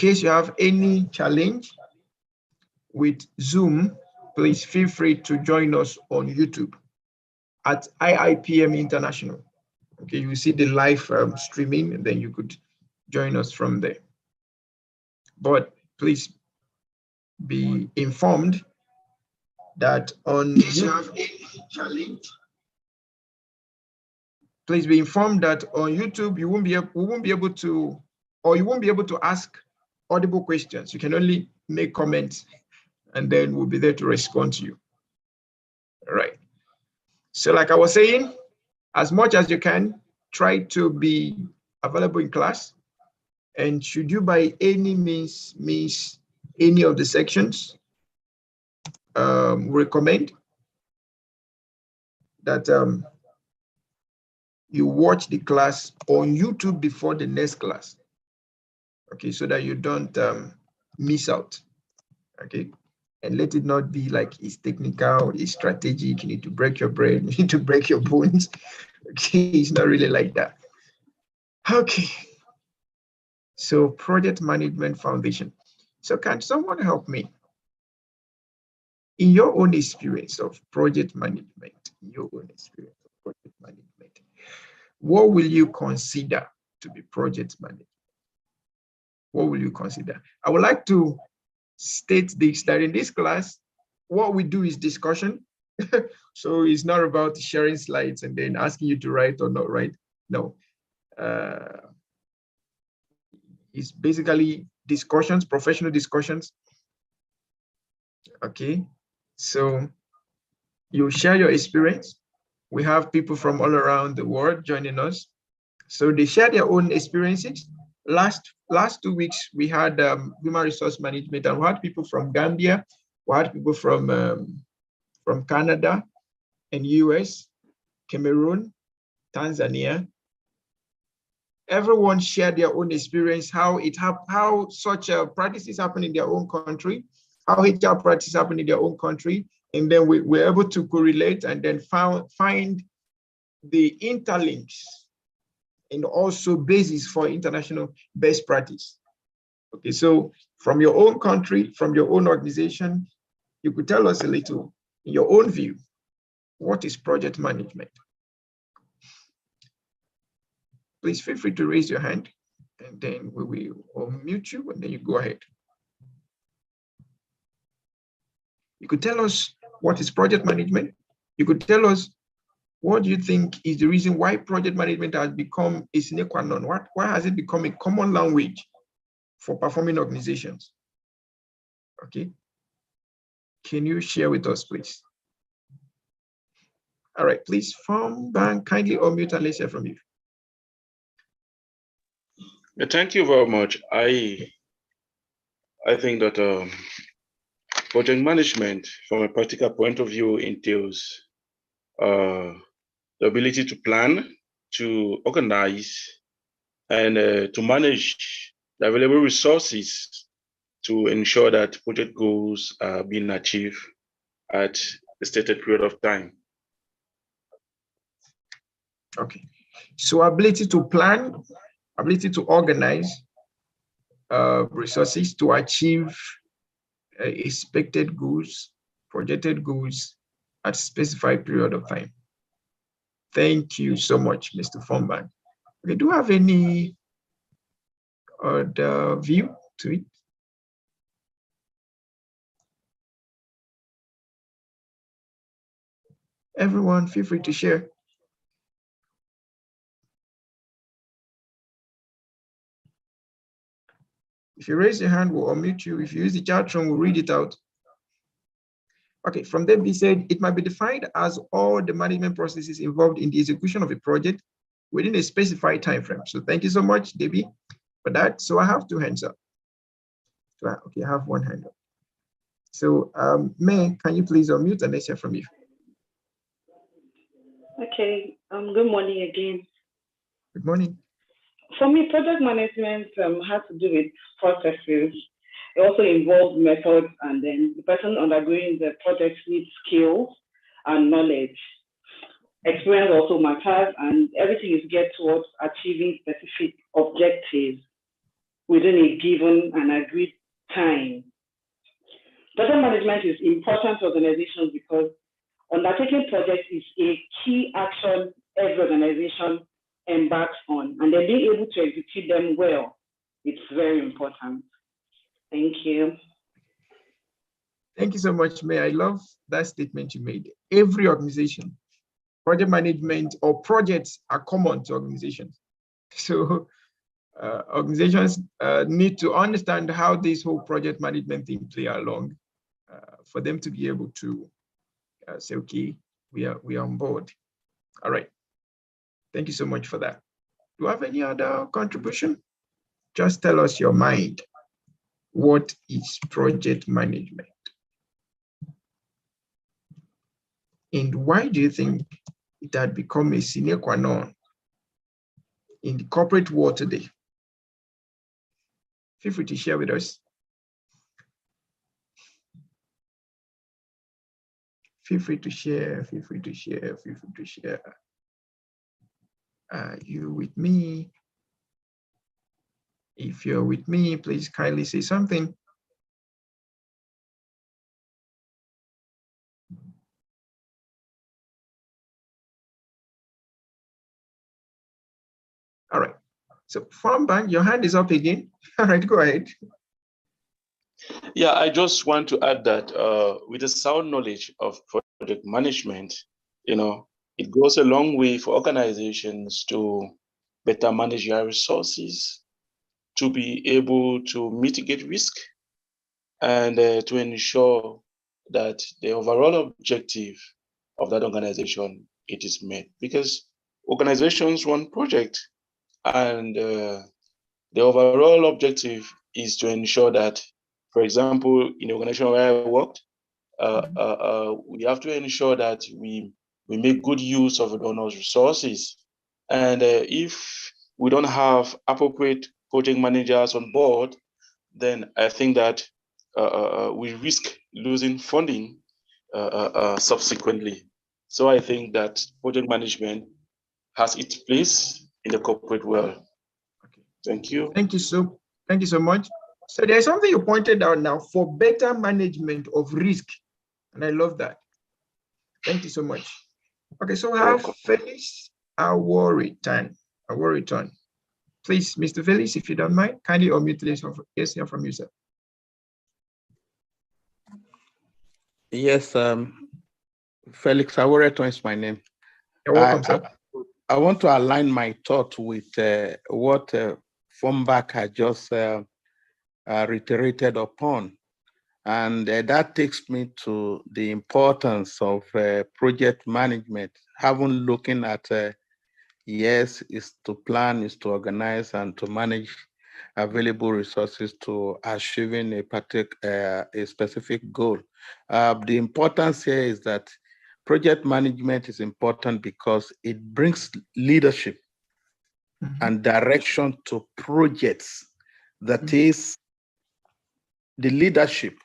case you have any challenge with Zoom, please feel free to join us on YouTube at IIPM International. Okay, you will see the live streaming, and then you could join us from there. But please be informed that on please be informed that on YouTube we won't be able to ask audible questions. You can only make comments, and then we'll be there to respond to you. All right. So like I was saying, as much as you can, try to be available in class. And should you by any means miss any of the sections, recommend that you watch the class on YouTube before the next class. Okay, so that you don't miss out. Okay, and let it not be like it's technical, it's strategic, you need to break your brain, you need to break your bones. Okay, it's not really like that. Okay, so project management foundation. So can someone help me? In your own experience of project management, what will you consider to be project management? What will you consider? I would like to state this, that in this class, what we do is discussion. So it's not about sharing slides and then asking you to write or not write. No. It's basically discussions, professional discussions. Okay. So you share your experience. We have people from all around the world joining us. So they share their own experiences. Last 2 weeks, we had human resource management, and we had people from Gambia, we had people from Canada and US, Cameroon, Tanzania. Everyone shared their own experience, how such practices happen in their own country, how HR practices happen in their own country, and then we were able to correlate and then find the interlinks and also basis for international best practice. Okay, so from your own country, from your own organization, you could tell us a little, in your own view, what is project management? Please feel free to raise your hand, and then we will unmute you, and then you go ahead. You could tell us what is project management. You could tell us what do you think is the reason why project management has become a sine qua non? Why has it become a common language for performing organizations? Okay. Can you share with us, please? All right, please, Farm Bank, kindly unmute and let's hear from you. Thank you very much. I think that project management, from a practical point of view, entails the ability to plan, to organize, and to manage the available resources to ensure that project goals are being achieved at the stated period of time. Okay, so ability to plan, ability to organize resources to achieve expected goals, projected goals at specified period of time. Thank you so much, Mr. Fonban. Okay, do you have any other view to it? Everyone, feel free to share. If you raise your hand, we'll unmute you. If you use the chat room, we'll read it out. Okay, from there, we said it might be defined as all the management processes involved in the execution of a project within a specified time frame. So thank you so much, Debbie, for that. So I have 2 hands up. Okay, I have 1 hand up. So May, can you please unmute and let's hear from you? Okay, good morning again. Good morning. For me, project management has to do with processes. It also involves methods, and then the person undergoing the project needs skills and knowledge. Experience also matters, and everything is geared towards achieving specific objectives within a given and agreed time. Project management is important to organizations because undertaking projects is a key action every organization embarks on, and then being able to execute them well, it's very important. Thank you. Thank you so much, May. I love that statement you made. Every organization, project management or projects are common to organizations. So organizations need to understand how this whole project management thing play along for them to be able to say, okay, we are on board. All right. Thank you so much for that. Do you have any other contribution? Just tell us your mind. What is project management? And why do you think it had become a sine qua non in the corporate world today? Feel free to share with us. Feel free to share, feel free to share, feel free to share. Are you with me? If you're with me, please kindly say something. All right. So Farm Bank, your hand is up again. All right, go ahead. Yeah, I just want to add that with a sound knowledge of project management, it goes a long way for organizations to better manage their resources, to be able to mitigate risk, and to ensure that the overall objective of that organization, it is met. Because organizations run projects, and the overall objective is to ensure that, for example, in the organization where I worked, we have to ensure that we make good use of the donors' resources. And if we don't have appropriate project managers on board, then I think that we risk losing funding subsequently. So I think that project management has its place in the corporate world. Okay. Thank you. Thank you so much. So there's something you pointed out now for better management of risk. And I love that. Thank you so much. Okay, so we have Felix Aworitan. Please, Mr. Felix, if you don't mind, kindly unmute. Let's hear from you, sir. Yes, Felix Aworitan is my name. You're welcome, sir. I want to align my thought with what Fombak had just reiterated upon. And that takes me to the importance of project management, having looking at, yes, is to plan, is to organize, and to manage available resources to achieving a specific goal. The importance here is that project management is important because it brings leadership and direction to projects. That is, the leadership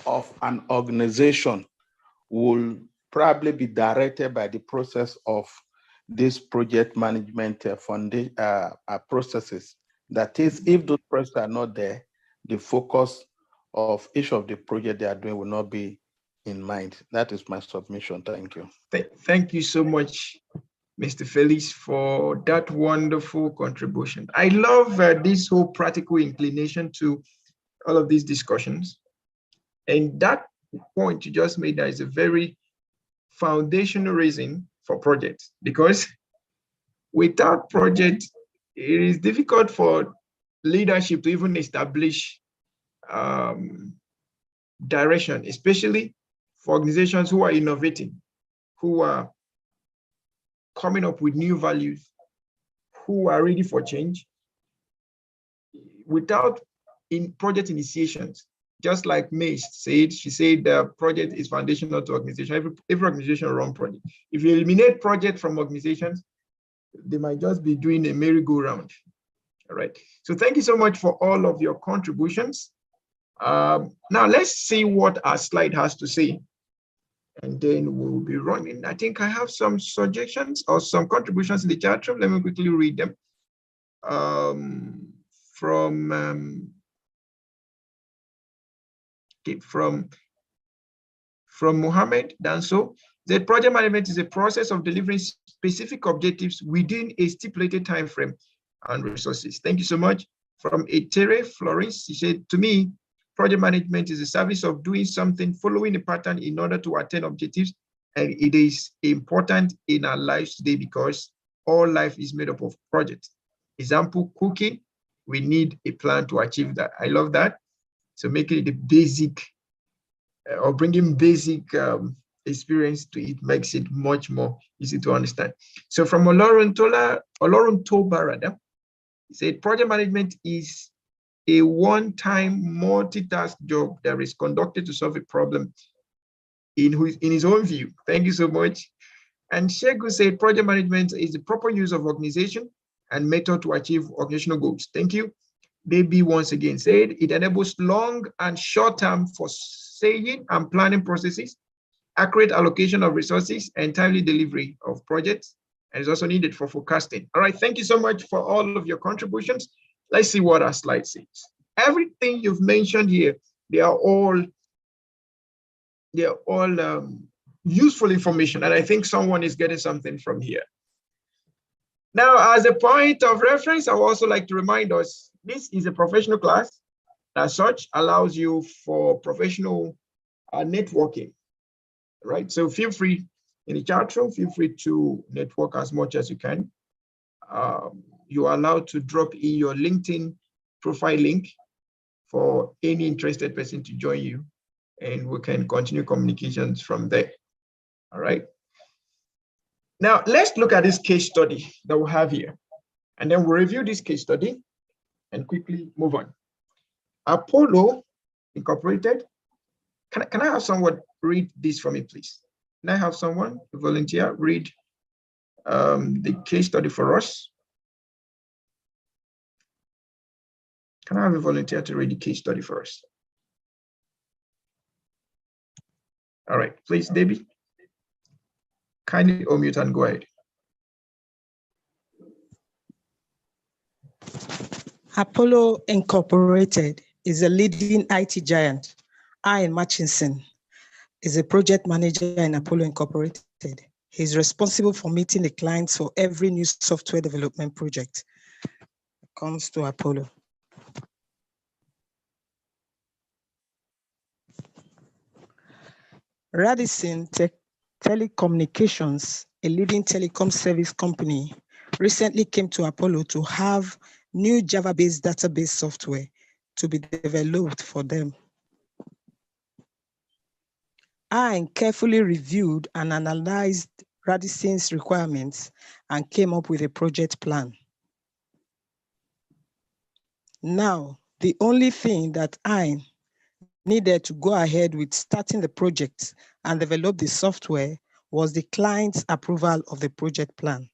of an organization will probably be directed by the process of this project management processes. That is, if those processes are not there, the focus of each of the projects they are doing will not be in mind. That is my submission. Thank you. Thank you so much, Mr. Felix, for that wonderful contribution. I love this whole practical inclination to all of these discussions. And that point you just made, that is a very foundational reason for projects, because without projects, it is difficult for leadership to even establish direction, especially for organizations who are innovating, who are coming up with new values, who are ready for change. Without project initiations, just like May said, she said the project is foundational to organization. Every organization runs project. If you eliminate project from organizations, they might just be doing a merry-go-round. All right. So thank you so much for all of your contributions. Now let's see what our slide has to say, and then we'll be running. I think I have some suggestions or some contributions in the chat room. Let me quickly read them. from Mohammed Danso, that project management is a process of delivering specific objectives within a stipulated time frame and resources. Thank you so much. From Etere Florence, he said, to me, project management is a service of doing something, following a pattern in order to attain objectives. And it is important in our lives today because all life is made up of projects. Example, cooking, we need a plan to achieve that. I love that. So making it a basic or bringing basic experience to it makes it much more easy to understand. So from Olorun Toba, rather, he said, project management is a one-time multitask job that is conducted to solve a problem in his own view. Thank you so much. And Shegu said, project management is the proper use of organization and method to achieve organizational goals. Thank you. Baby once again said, it enables long and short-term foreseeing and planning processes, accurate allocation of resources, and timely delivery of projects, and is also needed for forecasting. All right, thank you so much for all of your contributions. Let's see what our slide says. Everything you've mentioned here, they are all useful information, and I think someone is getting something from here. Now, as a point of reference, I would also like to remind us, this is a professional class. As such, allows you for professional networking, right? So feel free in the chat room, feel free to network as much as you can. You are allowed to drop in your LinkedIn profile link for any interested person to join you, and we can continue communications from there, all right? Now, let's look at this case study that we have here, and then we'll review this case study and quickly move on. Apollo Incorporated. Can I have someone read this for me, please? Can I have someone, a volunteer, read the case study for us? Can I have a volunteer to read the case study for us? All right, please, Debbie. Kindly unmute and go ahead. Apollo Incorporated is a leading IT giant. Ian Murchison is a project manager in Apollo Incorporated. He's responsible for meeting the clients for every new software development project that comes to Apollo. Radisson Telecommunications, a leading telecom service company, recently came to Apollo to have new Java-based database software to be developed for them. I carefully reviewed and analyzed Radisson's requirements and came up with a project plan. Now, the only thing that I needed to go ahead with starting the project and develop the software was the client's approval of the project plan.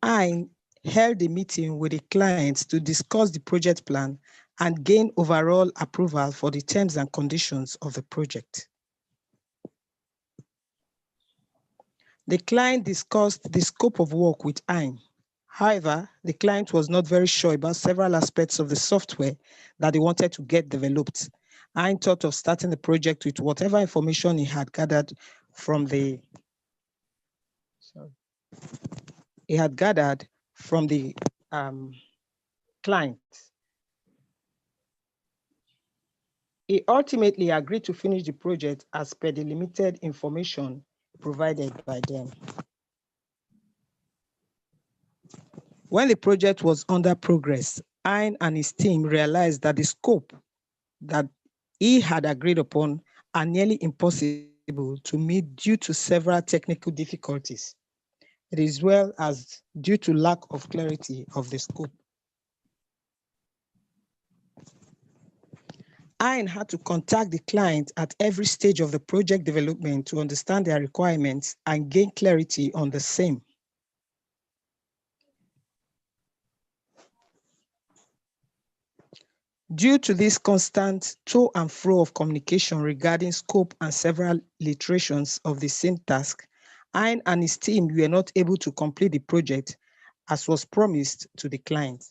I held a meeting with the clients to discuss the project plan and gain overall approval for the terms and conditions of the project. The client discussed the scope of work with IN. However, the client was not very sure about several aspects of the software that they wanted to get developed. IN thought of starting the project with whatever information he had gathered from the client. He ultimately agreed to finish the project as per the limited information provided by them. When the project was under progress, IN and his team realized that the scope that he had agreed upon are nearly impossible to meet due to several technical difficulties, as well as due to lack of clarity of the scope. IN had to contact the client at every stage of the project development to understand their requirements and gain clarity on the same. Due to this constant to and fro of communication regarding scope and several iterations of the same task, IN and his team were not able to complete the project as was promised to the client.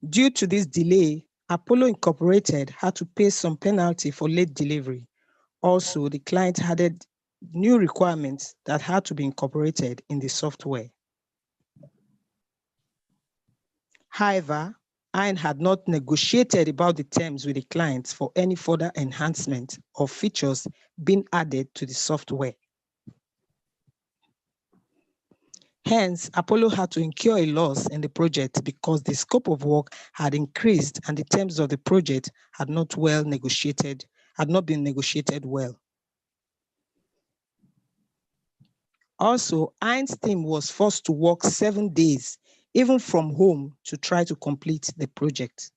Due to this delay, Apollo Incorporated had to pay some penalty for late delivery. Also, the client added new requirements that had to be incorporated in the software. However, IAN had not negotiated about the terms with the clients for any further enhancement or features being added to the software. Hence, Apollo had to incur a loss in the project because the scope of work had increased and the terms of the project had not been negotiated well. Also, IAN's team was forced to work 7 days, even from home, to try to complete the project.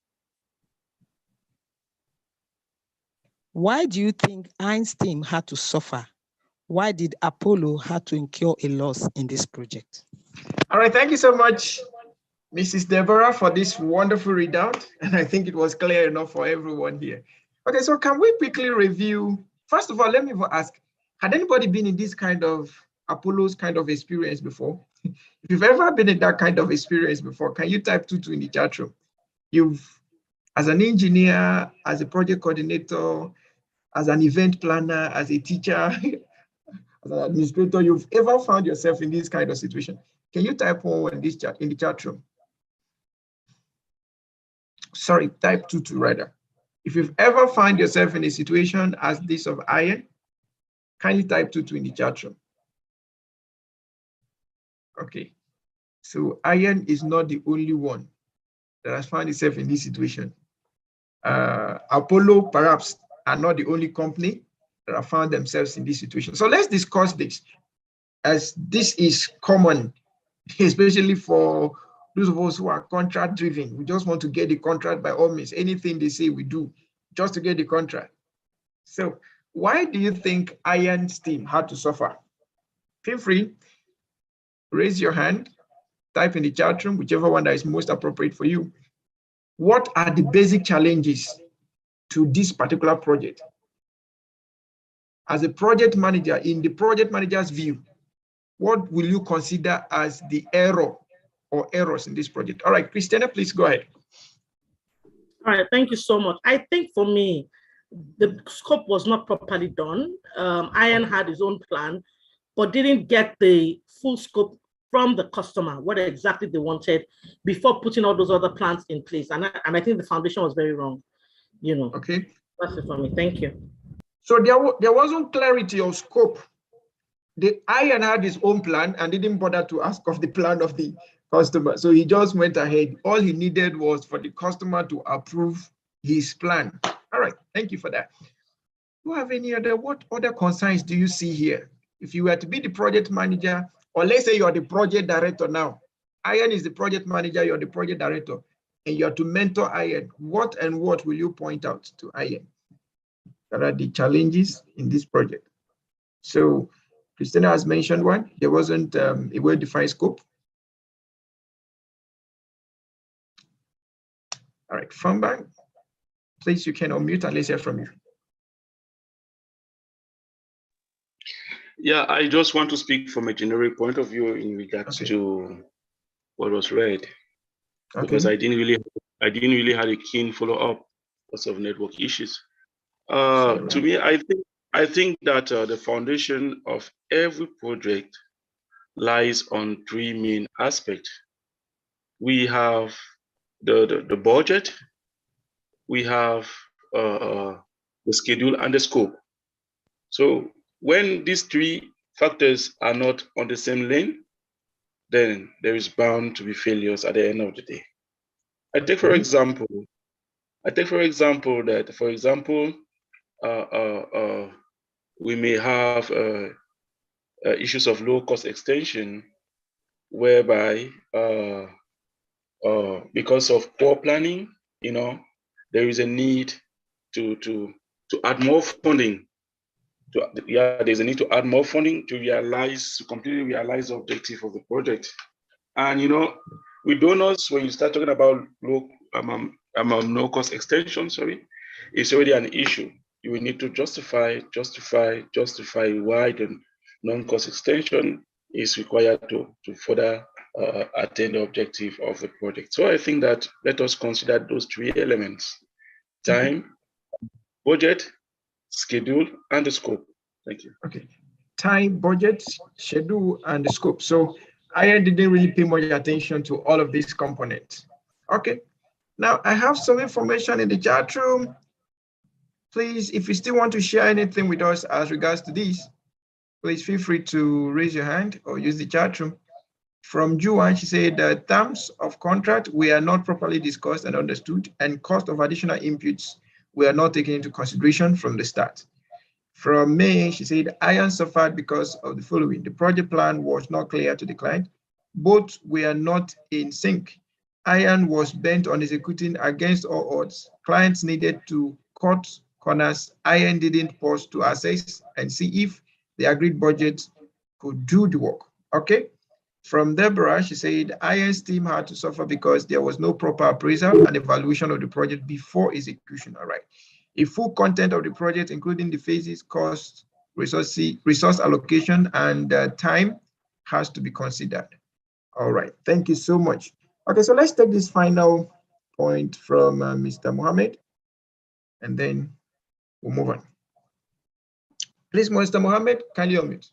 Why do you think IAN's team had to suffer? Why did Apollo have to incur a loss in this project? All right, thank you so much, Mrs. Deborah, for this wonderful readout. And I think it was clear enough for everyone here. Okay, so can we quickly review? First of all, let me ask, had anybody been in this kind of Apollo's kind of experience before? If you've ever been in that kind of experience before, can you type 22 in the chat room? As an engineer, as a project coordinator, as an event planner, as a teacher, as an administrator, you've ever found yourself in this kind of situation? Can you type 1 in the chat room? Sorry, type 22 rather. If you've ever found yourself in a situation as this of IAN, kindly type 22 in the chat room. Okay, so IAN is not the only one that has found itself in this situation. Apollo perhaps are not the only company that have found themselves in this situation. So let's discuss this, as this is common, especially for those of us who are contract driven. We just want to get the contract by all means. Anything they say we do just to get the contract. So why do you think IAN's team had to suffer? Feel free, raise your hand, type in the chat room, whichever one that is most appropriate for you. What are the basic challenges to this particular project? As a project manager, in the project manager's view, what will you consider as the error or errors in this project? All right, Christina, please go ahead. All right, thank you so much. I think for me, the scope was not properly done. IAN had his own plan, but didn't get the full scope from the customer, what exactly they wanted before putting all those other plans in place. And I think the foundation was very wrong, you know. Okay. That's it for me, thank you. So there wasn't clarity of scope. The IAN had his own plan and didn't bother to ask of the plan of the customer. So he just went ahead. All he needed was for the customer to approve his plan. All right, thank you for that. Do you have any other, what other concerns do you see here? If you were to be the project manager, or let's say you're the project director now, IAN is the project manager, you're the project director, and you're to mentor IAN, what will you point out to IAN that are the challenges in this project? So Christina has mentioned one, there wasn't a well-defined scope. All right, Famba, please, you can unmute and let's hear from you. Yeah, I just want to speak from a generic point of view in regards to what was read, because I didn't really have a keen follow-up because of network issues. To me, I think that the foundation of every project lies on 3 main aspects. We have the budget, we have the schedule, and the scope. So when these 3 factors are not on the same lane, then there is bound to be failures at the end of the day. I take for example that, for example, we may have issues of low cost extension, whereby because of poor planning, you know, there is a need to add more funding. There's a need to add more funding to completely realize the objective of the project. And you know, with donors, when you start talking about no cost extension, it's already an issue. You will need to justify why the non-cost extension is required to further attain the objective of the project. So I think that let us consider those three elements: time, budget, schedule, and the scope. Thank you. Okay. Time, budget, schedule, and the scope. So I didn't really pay much attention to all of these components. Okay. Now I have some information in the chat room. Please, if you still want to share anything with us as regards to this, please feel free to raise your hand or use the chat room. From Juan, she said the terms of contract were not properly discussed and understood, and cost of additional inputs were not taken into consideration from the start. From May, she said Iron suffered because of the following: the project plan was not clear to the client. Both were not in sync. Iron was bent on executing against all odds. Clients needed to cut corners. Iron didn't pause to assess and see if the agreed budget could do the work. Okay. From Deborah, she said Iron's team had to suffer because there was no proper appraisal and evaluation of the project before execution. All right. A full content of the project, including the phases, cost, resource allocation, and time, has to be considered. All right. Thank you so much. Okay, so let's take this final point from Mr. Mohammed, and then we'll move on. Please, Mr. Mohammed, kindly unmute.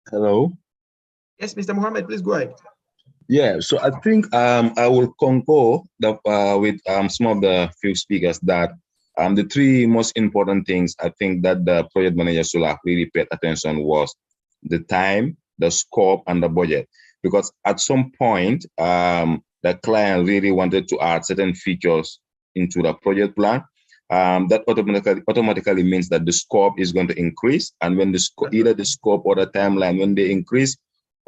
Hello. Yes, Mr. Mohammed, please go ahead. Yeah, so I think I will concur with some of the few speakers that the three most important things I think that the project manager should have really paid attention was the time, the scope, and the budget. Because at some point, the client really wanted to add certain features into the project plan. That automatically means that the scope is going to increase, and when either the scope or the timeline, when they increase,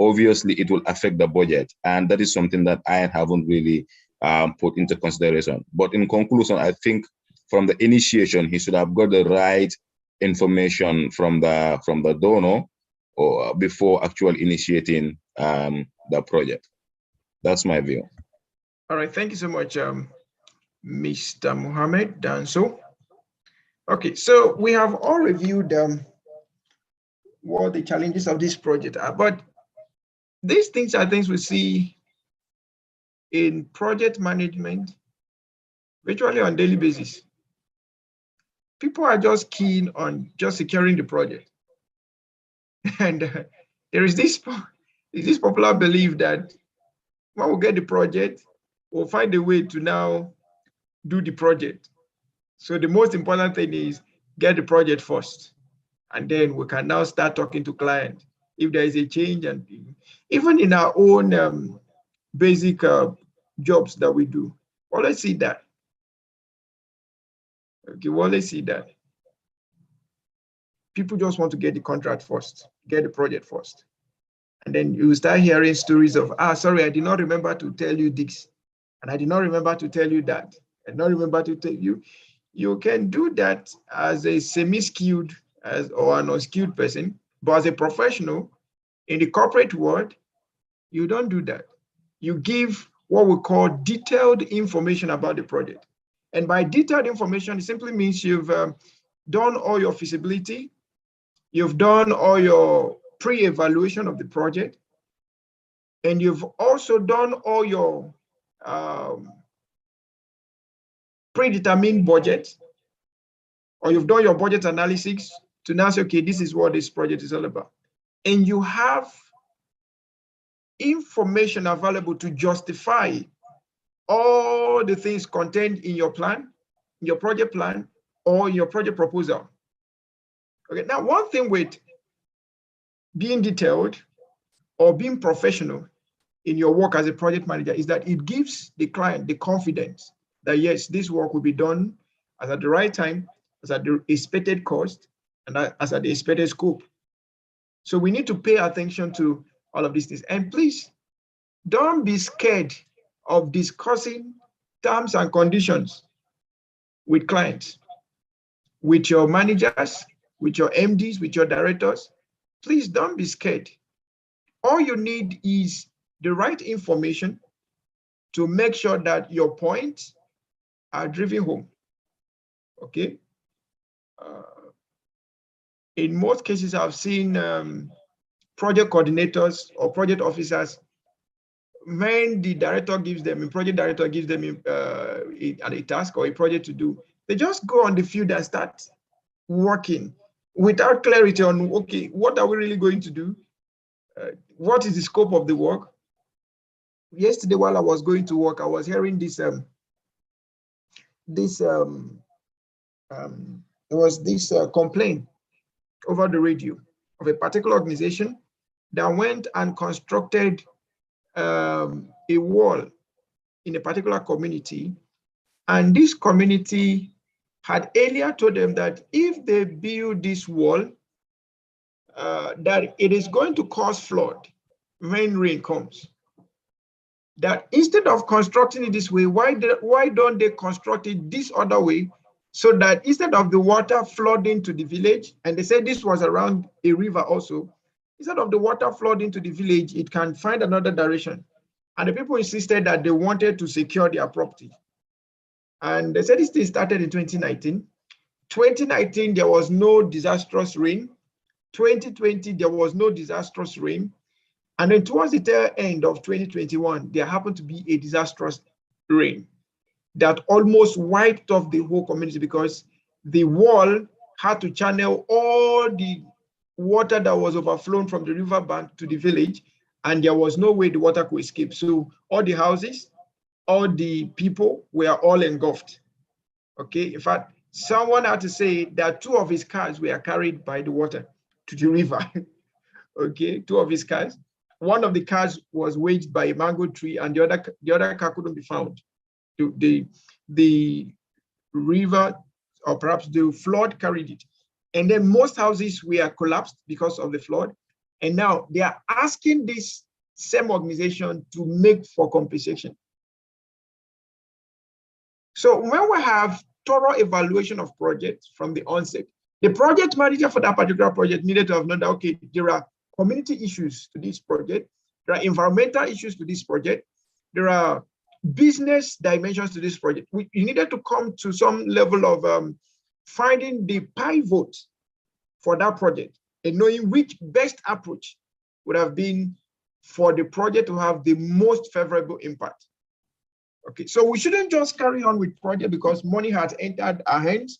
obviously it will affect the budget, and that is something that I haven't really put into consideration. But in conclusion, I think from the initiation, he should have got the right information from the donor or before actually initiating the project. That's my view. All right, thank you so much, Mr. Mohammed Danso. Okay, so we have all reviewed what the challenges of this project are, but these things are things we see in project management virtually on a daily basis. People are just keen on just securing the project. And there is this popular belief that when we get the project, we'll find a way to now do the project. So the most important thing is get the project first, and then we can now start talking to client if there is a change. And even in our own basic jobs that we do, always see that. Okay, we always see that. People just want to get the contract first, get the project first. And then you start hearing stories of, sorry, I did not remember to tell you this. And I did not remember to tell you that. I did not remember to tell you. You can do that as a semi-skilled or an unskilled person, but as a professional in the corporate world, you don't do that. You give what we call detailed information about the project. And by detailed information, it simply means you've done all your feasibility, you've done all your pre-evaluation of the project, and you've also done all your predetermined budget, or you've done your budget analysis to now say, okay, this is what this project is all about. And you have information available to justify all the things contained in your plan, your project plan, or your project proposal. Okay, now one thing with being detailed or being professional in your work as a project manager is that it gives the client the confidence that yes, this work will be done as at the right time, as at the expected cost, and as at the expected scope. So we need to pay attention to all of these things. And please, don't be scared of discussing terms and conditions with clients, with your managers, with your MDs, with your directors. Please don't be scared. All you need is the right information to make sure that your point are driven home. Okay. In most cases, I've seen project coordinators or project officers, when the director gives them, a project director gives them a task or a project to do, they just go on the field and start working without clarity on, okay, what are we really going to do? What is the scope of the work? Yesterday, while I was going to work, I was hearing there was this complaint over the radio of a particular organization that went and constructed a wall in a particular community. And this community had earlier told them that if they build this wall, that it is going to cause flood when rain comes. That instead of constructing it this way, why don't they construct it this other way, so that instead of the water flooding to the village, and they said this was around a river also, instead of the water flooding to the village, it can find another direction. And the people insisted that they wanted to secure their property. And they said this thing started in 2019. 2019, there was no disastrous rain. 2020, there was no disastrous rain. And then towards the tail end of 2021, there happened to be a disastrous rain that almost wiped off the whole community, because the wall had to channel all the water that was overflown from the riverbank to the village, and there was no way the water could escape. So all the houses, all the people were all engulfed. Okay, in fact, someone had to say that 2 of his cars were carried by the water to the river. Okay, 2 of his cars. One of the cars was wedged by a mango tree, and the other car couldn't be found. The river, or perhaps the flood, carried it. And then most houses were collapsed because of the flood. And now they are asking this same organization to make for compensation. So when we have thorough evaluation of projects from the onset, the project manager for that particular project needed to have known that, okay, there are community issues to this project, there are environmental issues to this project, there are business dimensions to this project. You needed to come to some level of finding the pivot for that project and knowing which best approach would have been for the project to have the most favorable impact. Okay, so we shouldn't just carry on with project because money has entered our hands,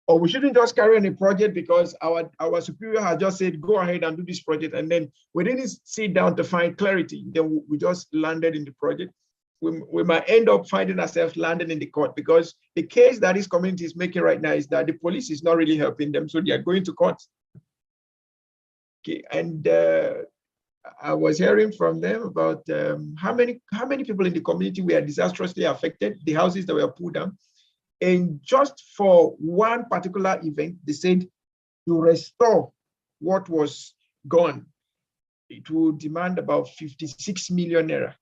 or we shouldn't just carry on a project because our superior has just said, go ahead and do this project, and then we didn't sit down to find clarity. Then we just landed in the project. We might end up finding ourselves landing in the court, because the case that this community is making right now is that the police is not really helping them, so they are going to court. Okay, and I was hearing from them about how many people in the community were disastrously affected, the houses that were pulled down. And just for one particular event, they said to restore what was gone, it would demand about 56 million naira.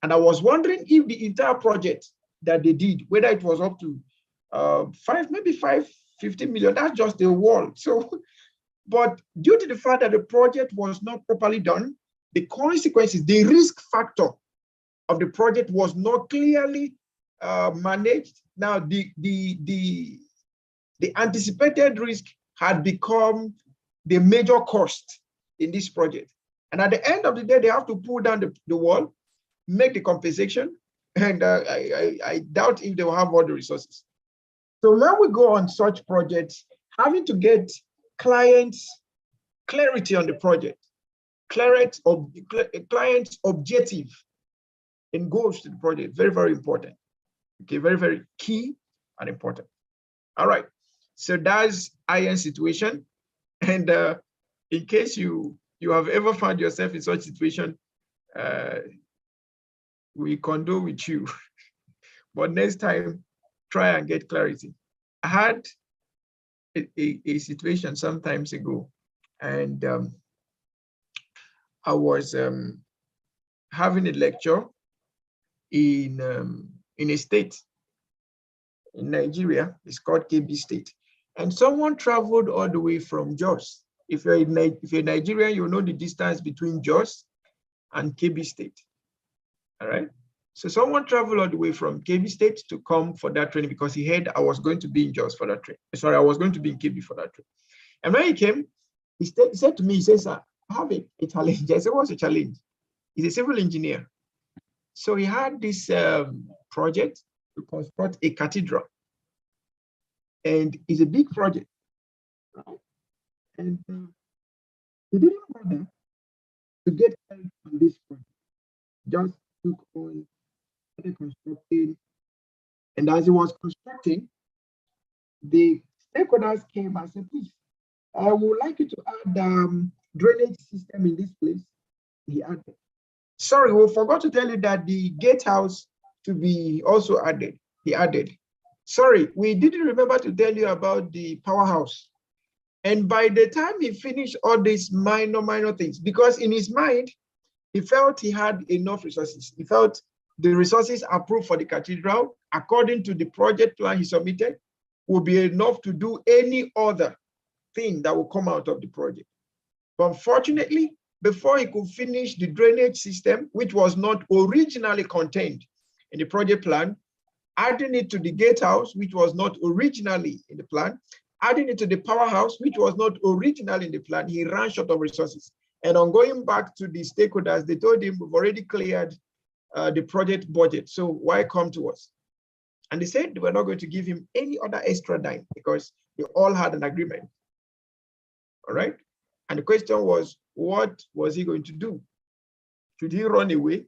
And I was wondering if the entire project that they did, whether it was up to 50 million, that's just the wall. So, but due to the fact that the project was not properly done, the consequences, the risk factor of the project was not clearly managed. Now, the anticipated risk had become the major cost in this project. And at the end of the day, they have to pull down the wall, make the compensation, and I doubt if they will have all the resources. So when we go on such projects, having to get clients' clarity on the project, clients' objective and goals to the project, very, very important. Okay, very, very key and important. All right, so that's IN situation. And in case you have ever found yourself in such situation, we condole with you. But next time, try and get clarity. I had a situation some times ago, and I was having a lecture in a state in Nigeria. It's called KB State, and someone traveled all the way from Jos. If you're Nigerian, you know the distance between Jos and KB State. All right. So someone traveled all the way from KB State to come for that training because he heard I was going to be in Jos for that training. Sorry, I was going to be in KB for that training. And when he came, he said to me, he says, "Sir, I have a challenge." I said, "What's the challenge?" He's a civil engineer. So he had this project to construct a cathedral. And it's a big project. Right? And he didn't bother to get help on this project. Just took on, started constructing. And as he was constructing, the stakeholders came and said, "Please, I would like you to add drainage system in this place." He added. Sorry, we forgot to tell you that the gatehouse to be also added. He added. Sorry, we didn't remember to tell you about the powerhouse. And by the time he finished all these minor things, because in his mind, he felt he had enough resources. He felt the resources approved for the cathedral, according to the project plan he submitted, will be enough to do any other thing that will come out of the project. But unfortunately, before he could finish the drainage system, which was not originally contained in the project plan, adding it to the gatehouse, which was not originally in the plan, adding it to the powerhouse, which was not originally in the plan, he ran short of resources. And on going back to the stakeholders, they told him, "We've already cleared the project budget, so why come to us?" And they said they were not going to give him any other extra dime because they all had an agreement. All right. And the question was, what was he going to do? Should he run away,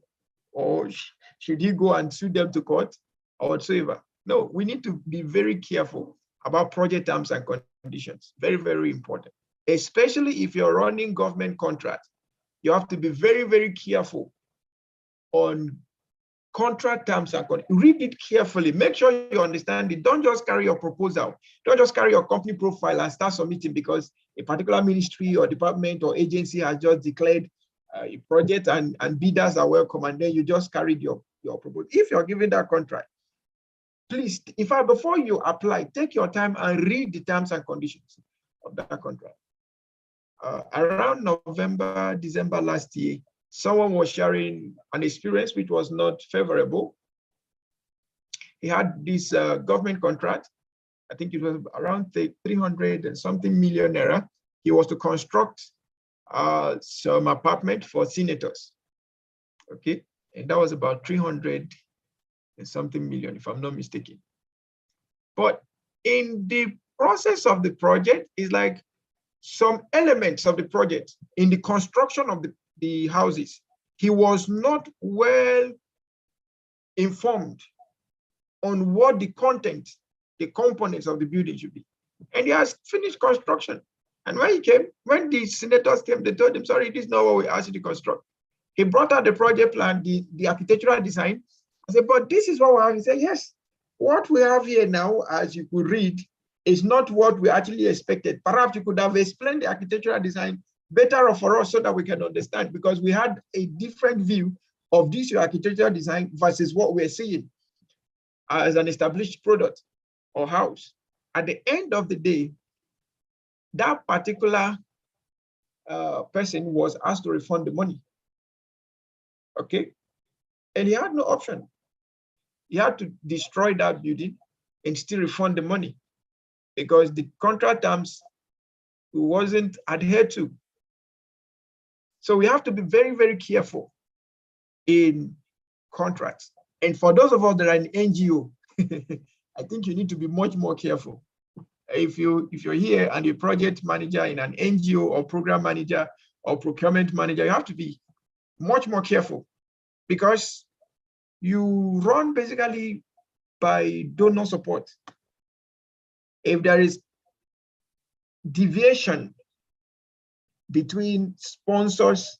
or should he go and sue them to court or whatsoever? No, we need to be very careful about project terms and conditions. Very, very important. Especially if you're running government contracts, you have to be very, very careful on contract terms and conditions. Read it carefully. Make sure you understand it. Don't just carry your proposal. Don't just carry your company profile and start submitting because a particular ministry or department or agency has just declared a project and bidders are welcome, and then you just carried your proposal. If you're given that contract, please, in fact, before you apply, take your time and read the terms and conditions of that contract. Around November, December last year, someone was sharing an experience which was not favorable. He had this government contract. I think it was around 300 and something million naira. He was to construct some apartment for senators. Okay, and that was about 300 and something million, if I'm not mistaken. But in the process of the project, is like some elements of the project in the construction of the houses, he was not well informed on what the content, the components of the building should be. And he has finished construction. And when he came, when the senators came, they told him, "Sorry, this is not what we asked you to construct." He brought out the project plan, the architectural design. I said, "But this is what we have." He said, "Yes, what we have here now, as you could read, is not what we actually expected. Perhaps you could have explained the architectural design better for us so that we can understand, because we had a different view of this architectural design versus what we're seeing as an established product or house." At the end of the day, that particular person was asked to refund the money. Okay. And he had no option. He had to destroy that building and still refund the money because the contract terms wasn't adhered to. So we have to be very, very careful in contracts. And for those of us that are in NGO, I think you need to be much more careful. If you're here and you're a project manager in an NGO or program manager or procurement manager, you have to be much more careful because you run basically by donor support. If there is deviation between sponsors'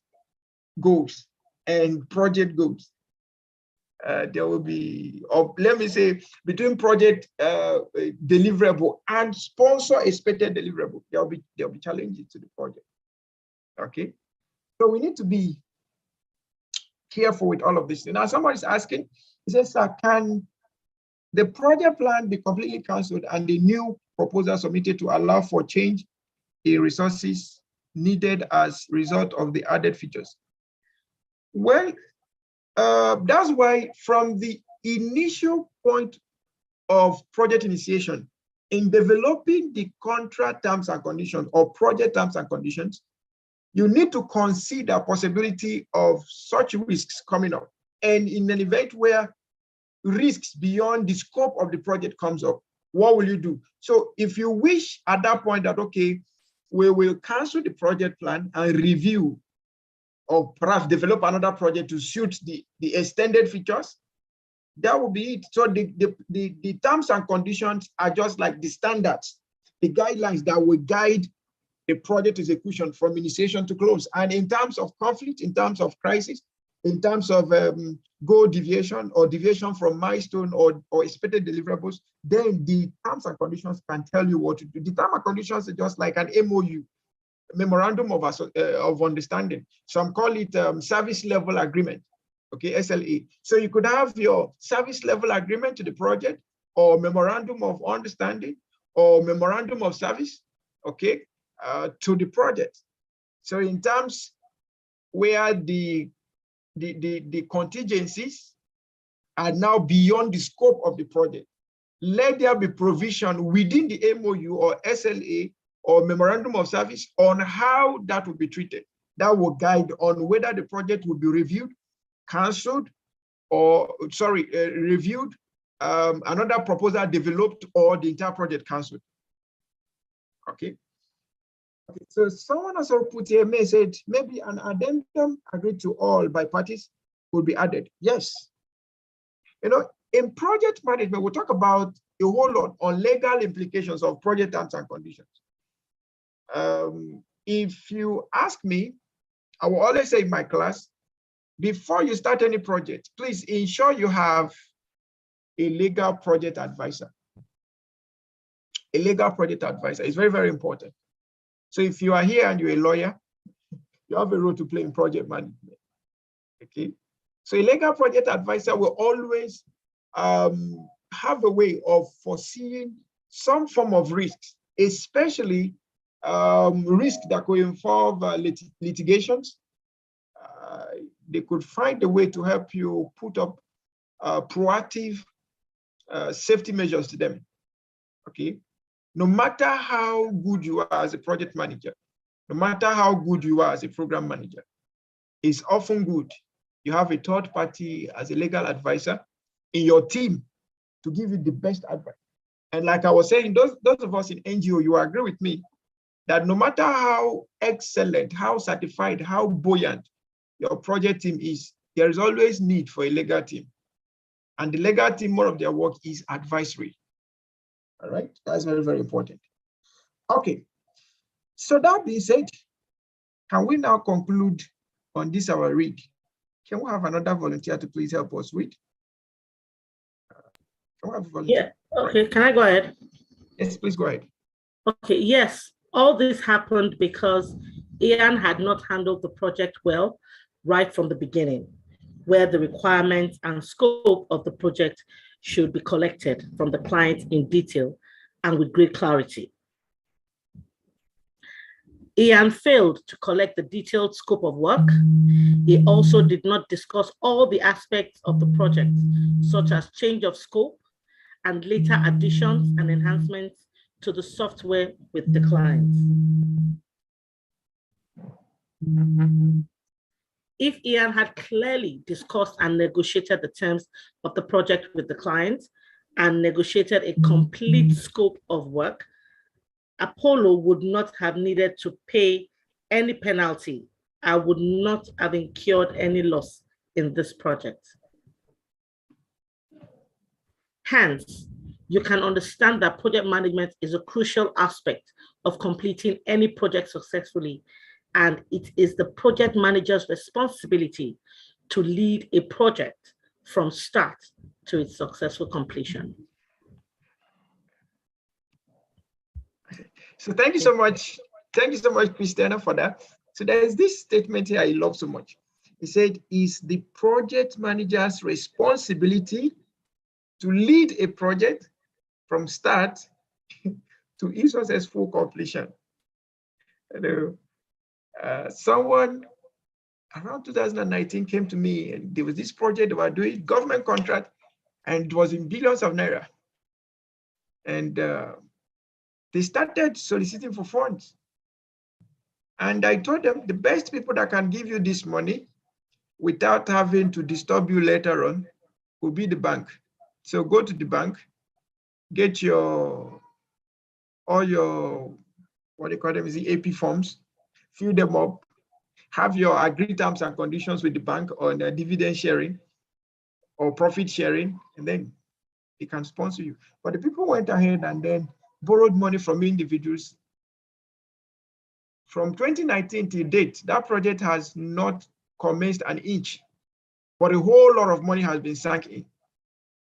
goals and project goals, there will be, or let me say, between project deliverable and sponsor expected deliverable, there'll be challenges to the project. Okay, so we need to be careful with all of this. Now, somebody's asking, he says, "Sir, can the project plan be completely cancelled and the new proposal submitted to allow for change in resources needed as a result of the added features?" Well, That's why from the initial point of project initiation, in developing the contract terms and conditions or project terms and conditions, you need to consider possibility of such risks coming up. And in an event where risks beyond the scope of the project comes up, what will you do? So if you wish at that point that, okay, we will cancel the project plan and review or perhaps develop another project to suit the extended features, that will be it. So the terms and conditions are just like the standards, the guidelines that will guide the project execution from initiation to close. And in terms of conflict, in terms of crisis, in terms of goal deviation or deviation from milestone or expected deliverables, then the terms and conditions can tell you what to do. The terms and conditions are just like an MOU, memorandum of understanding. Some call it service level agreement. Okay, SLA. So you could have your service level agreement to the project, or memorandum of understanding, or memorandum of service, okay, to the project. So in terms where the contingencies are now beyond the scope of the project, let there be provision within the MOU or SLA or memorandum of service on how that will be treated. That will guide on whether the project will be reviewed, cancelled, or reviewed, another proposal developed, or the entire project cancelled. Okay. Okay. So someone also put here, may said maybe an addendum agreed to all by parties would be added. Yes. You know, in project management, we'll talk about a whole lot on legal implications of project terms and conditions. If you ask me, I will always say in my class, before you start any project, please ensure you have a legal project advisor. A legal project advisor is very, very important. So if you are here and you're a lawyer, you have a role to play in project management. Okay. So a legal project advisor will always have a way of foreseeing some form of risks, especially risks that could involve litigations. They could find a way to help you put up proactive safety measures to them. Okay. No matter how good you are as a project manager, no matter how good you are as a program manager, it's often good you have a third party as a legal advisor in your team to give you the best advice. And like I was saying, those of us in NGO, you agree with me that no matter how excellent, how certified, how buoyant your project team is, there is always need for a legal team. And the legal team, more of their work is advisory. All right, that's very, very important. Okay, so that being said, can we now conclude on this our read? Can we have another volunteer to please help us read? Can we have a volunteer? Yeah, okay, can I go ahead? Yes, please go ahead. Okay, yes, all this happened because Ian had not handled the project well right from the beginning, where the requirements and scope of the project should be collected from the client in detail and with great clarity. Ian failed to collect the detailed scope of work. He also did not discuss all the aspects of the project, such as change of scope and later additions and enhancements to the software with the client. If Ian had clearly discussed and negotiated the terms of the project with the client and negotiated a complete scope of work, Apollo would not have needed to pay any penalty. I would not have incurred any loss in this project. Hence, you can understand that project management is a crucial aspect of completing any project successfully, and it is the project manager's responsibility to lead a project from start to its successful completion. So thank you so much. Thank you so much, Christiana, for that. So there's this statement here I love so much. He said, it's the project manager's responsibility to lead a project from start to its successful completion. You know, someone around 2019 came to me, and there was this project they were doing, government contract, and it was in billions of naira. And they started soliciting for funds. And I told them the best people that can give you this money without having to disturb you later on will be the bank. So go to the bank, get all your, what they call them is the AP forms, fill them up, have your agreed terms and conditions with the bank on dividend sharing or profit sharing, and then they can sponsor you. But the people went ahead and then borrowed money from individuals. From 2019 till date, that project has not commenced an inch, but a whole lot of money has been sunk in.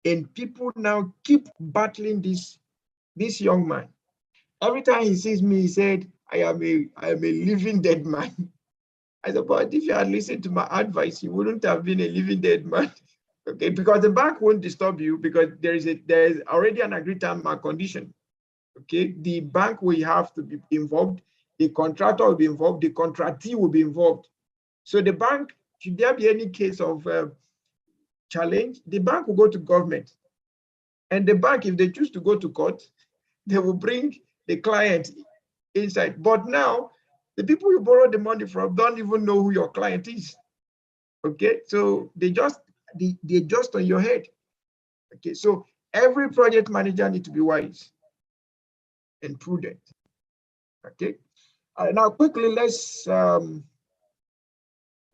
And people now keep battling this young man. Every time he sees me, he said, I am a living dead man. I said, but if you had listened to my advice, you wouldn't have been a living dead man. Okay, because the bank won't disturb you because there is already an agreed term and condition. Okay, the bank will have to be involved, the contractor will be involved, the contractee will be involved. So the bank, should there be any case of challenge, the bank will go to government. And the bank, if they choose to go to court, they will bring the client inside. But now, the people you borrow the money from don't even know who your client is. Okay, so they just on your head. Okay, so every project manager needs to be wise and prudent. Okay, now quickly let's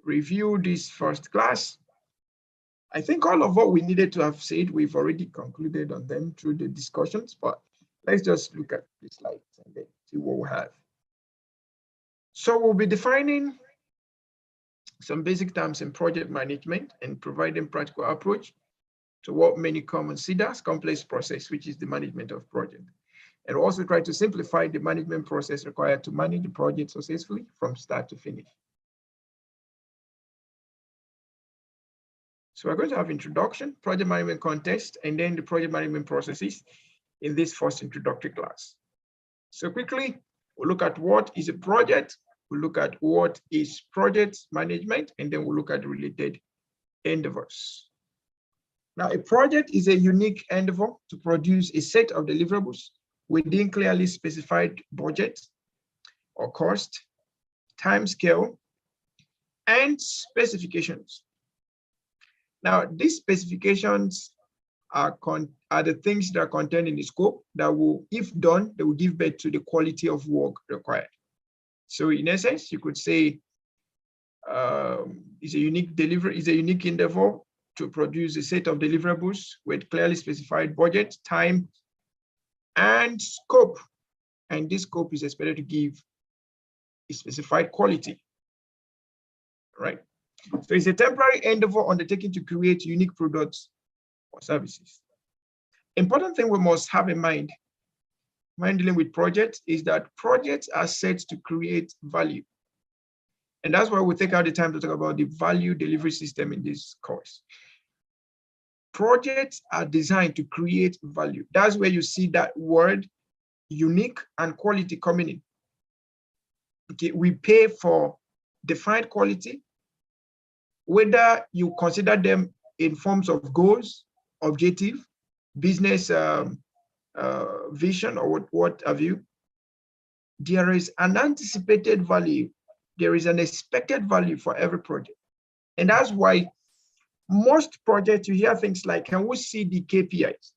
review this first class. I think all of what we needed to have said, we've already concluded on them through the discussions, but let's just look at the slides and then see what we have. So we'll be defining some basic terms in project management and providing practical approach to what many consider as complex process, which is the management of project. And also try to simplify the management process required to manage the project successfully from start to finish. So we're going to have introduction, project management context, and then the project management processes in this first introductory class. So quickly, we'll look at what is a project, we'll look at what is project management, and then we'll look at the related endeavors. Now, a project is a unique endeavor to produce a set of deliverables within clearly specified budget or cost, time scale, and specifications. Now, these specifications are the things that are contained in the scope that will, if done, they will give birth to the quality of work required. So in essence, you could say it's a unique delivery, is a unique endeavor to produce a set of deliverables with clearly specified budget, time, and scope. And this scope is expected to give a specified quality, right? So it's a temporary endeavor undertaken to create unique products or services. Important thing we must have in mind when dealing with projects is that projects are set to create value. And that's why we take out the time to talk about the value delivery system in this course. Projects are designed to create value. That's where you see that word unique and quality coming in. Okay, we pay for defined quality, whether you consider them in forms of goals, objective, business vision, or what have you. There is an anticipated value. There is an expected value for every project. And that's why most projects, you hear things like, can we see the KPIs?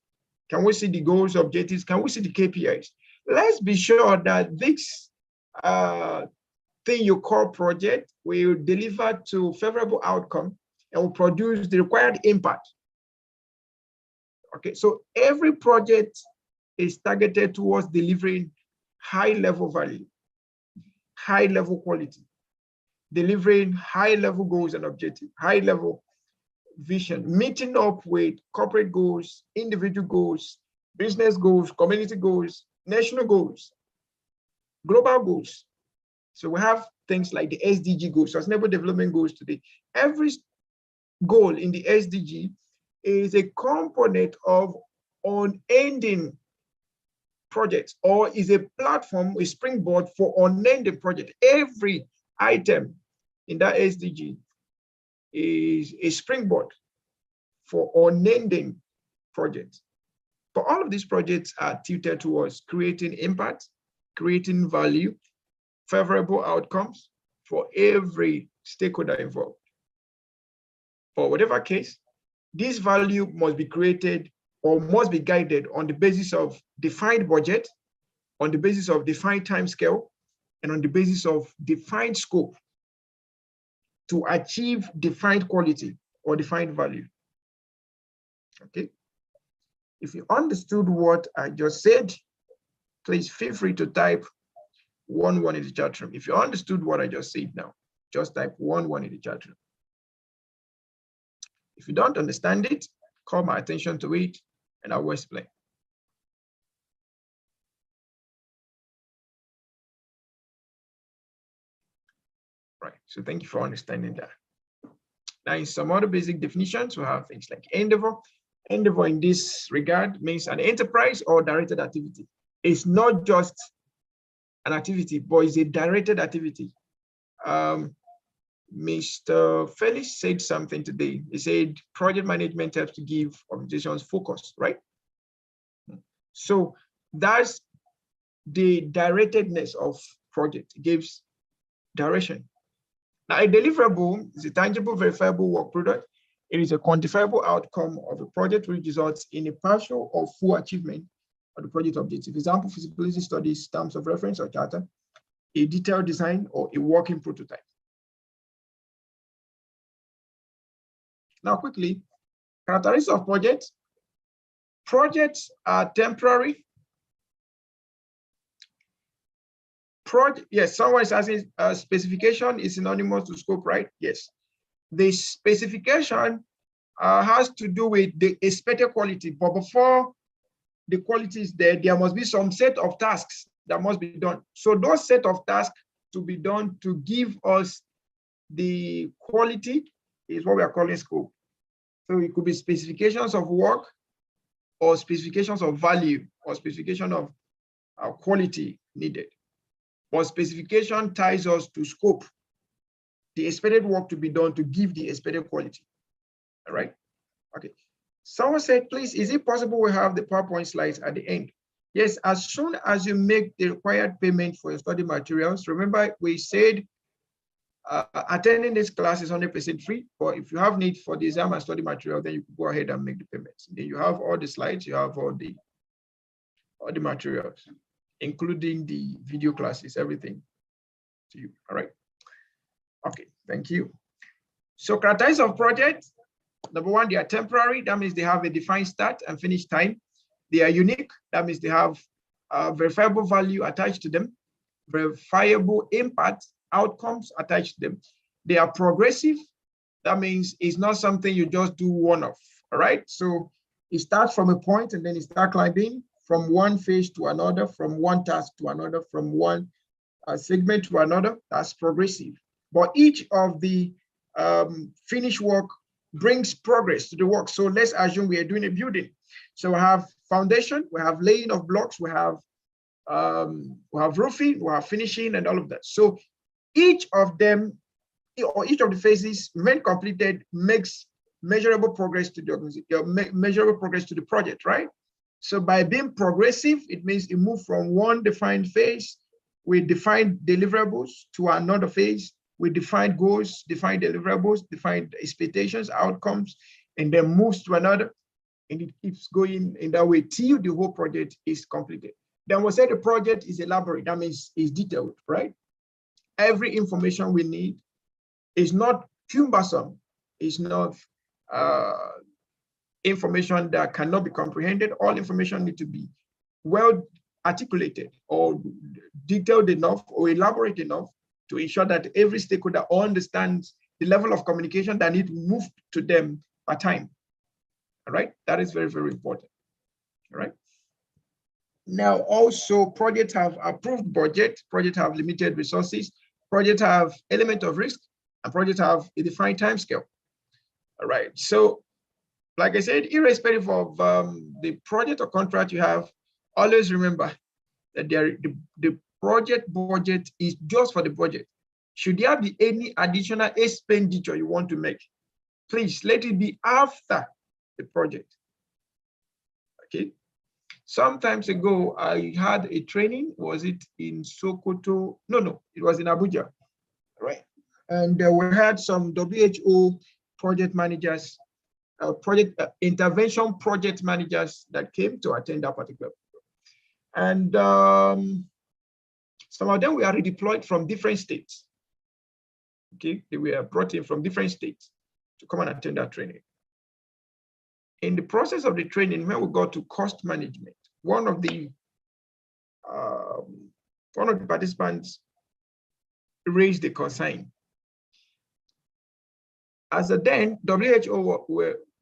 Can we see the goals, objectives? Can we see the KPIs? Let's be sure that this thing you call project will deliver to favorable outcome and will produce the required impact. Okay, so every project is targeted towards delivering high-level value, high-level quality, delivering high-level goals and objectives, high-level vision, meeting up with corporate goals, individual goals, business goals, community goals, national goals, global goals. So we have things like the SDG goals, Sustainable Development Goals today. Every goal in the SDG is a component of unending projects, or is a platform, a springboard for unending project. Every item in that SDG is a springboard for unending projects. But all of these projects are tilted towards creating impact, creating value, favorable outcomes for every stakeholder involved. For whatever case, this value must be created or must be guided on the basis of defined budget, on the basis of defined time scale, and on the basis of defined scope to achieve defined quality or defined value. Okay. If you understood what I just said, please feel free to type 1 in the chat room. If you understood what I just said now, just type 1 in the chat room. If you don't understand it, call my attention to it and I will explain. Right, so thank you for understanding that. Now, in some other basic definitions, we have things like endeavor. Endeavor in this regard means an enterprise or directed activity. It's not just an activity, but it's a directed activity. Mr. Felix said something today. He said project management helps to give organizations focus, right? So that's the directedness of project. It gives direction. Now, a deliverable is a tangible, verifiable work product. It is a quantifiable outcome of a project which results in a partial or full achievement of the project objective. Example, feasibility studies, terms of reference or charter, a detailed design, or a working prototype. Now, quickly, characteristics of projects. Projects are temporary. Yes, someone is asking, specification is synonymous to scope, right? Yes. The specification has to do with the expected quality, but before the quality is there, there must be some set of tasks that must be done. So those set of tasks to be done to give us the quality is what we are calling scope. So it could be specifications of work or specifications of value or specification of quality needed. But specification ties us to scope, the expected work to be done to give the expected quality. All right. Okay. Someone said, please, is it possible we have the PowerPoint slides at the end? Yes, as soon as you make the required payment for your study materials, remember we said attending this class is 100% free, but if you have need for the exam and study material, then you can go ahead and make the payments. Then you have all the slides, you have all the materials, including the video classes, everything to you. All right. Okay, thank you. So characteristics of projects. Number one, they are temporary. That means they have a defined start and finish time. They are unique. That means they have verifiable value attached to them, verifiable impact outcomes attached to them. They are progressive. That means it's not something you just do one-off. All right. So it starts from a point and then it starts climbing from one phase to another, from one task to another, from one segment to another. That's progressive. But each of the finished work brings progress to the work. So let's assume we are doing a building. So we have foundation, we have laying of blocks, we have roofing, we have finishing, and all of that. So each of them, or each of the phases, when completed, makes measurable progress to the organization, measurable progress to the project, right? So by being progressive, it means it moves from one defined phase with defined deliverables to another phase with defined goals, defined deliverables, defined expectations, outcomes, and then moves to another. And it keeps going in that way till the whole project is completed. Then we'll say the project is elaborate. That means it's detailed, right? Every information we need is not cumbersome. It's not information that cannot be comprehended. All information needs to be well articulated or detailed enough or elaborate enough to ensure that every stakeholder understands the level of communication that needs to move to them at time. All right, that is very, very important. All right. Now, also, projects have approved budget, projects have limited resources, projects have element of risk, and projects have a defined time scale. All right. So, like I said, irrespective of the project or contract you have, always remember that the project budget is just for the budget. Should there be any additional expenditure you want to make, please let it be after the project. Okay. Sometimes ago, I had a training. Was it in Sokoto? No, it was in Abuja, right? And we had some WHO project managers, intervention project managers that came to attend that particular program. And some of them were redeployed from different states. Okay, they were brought in from different states to come and attend that training. In the process of the training, when we got to cost management, one of the participants raised a concern. As a then, WHO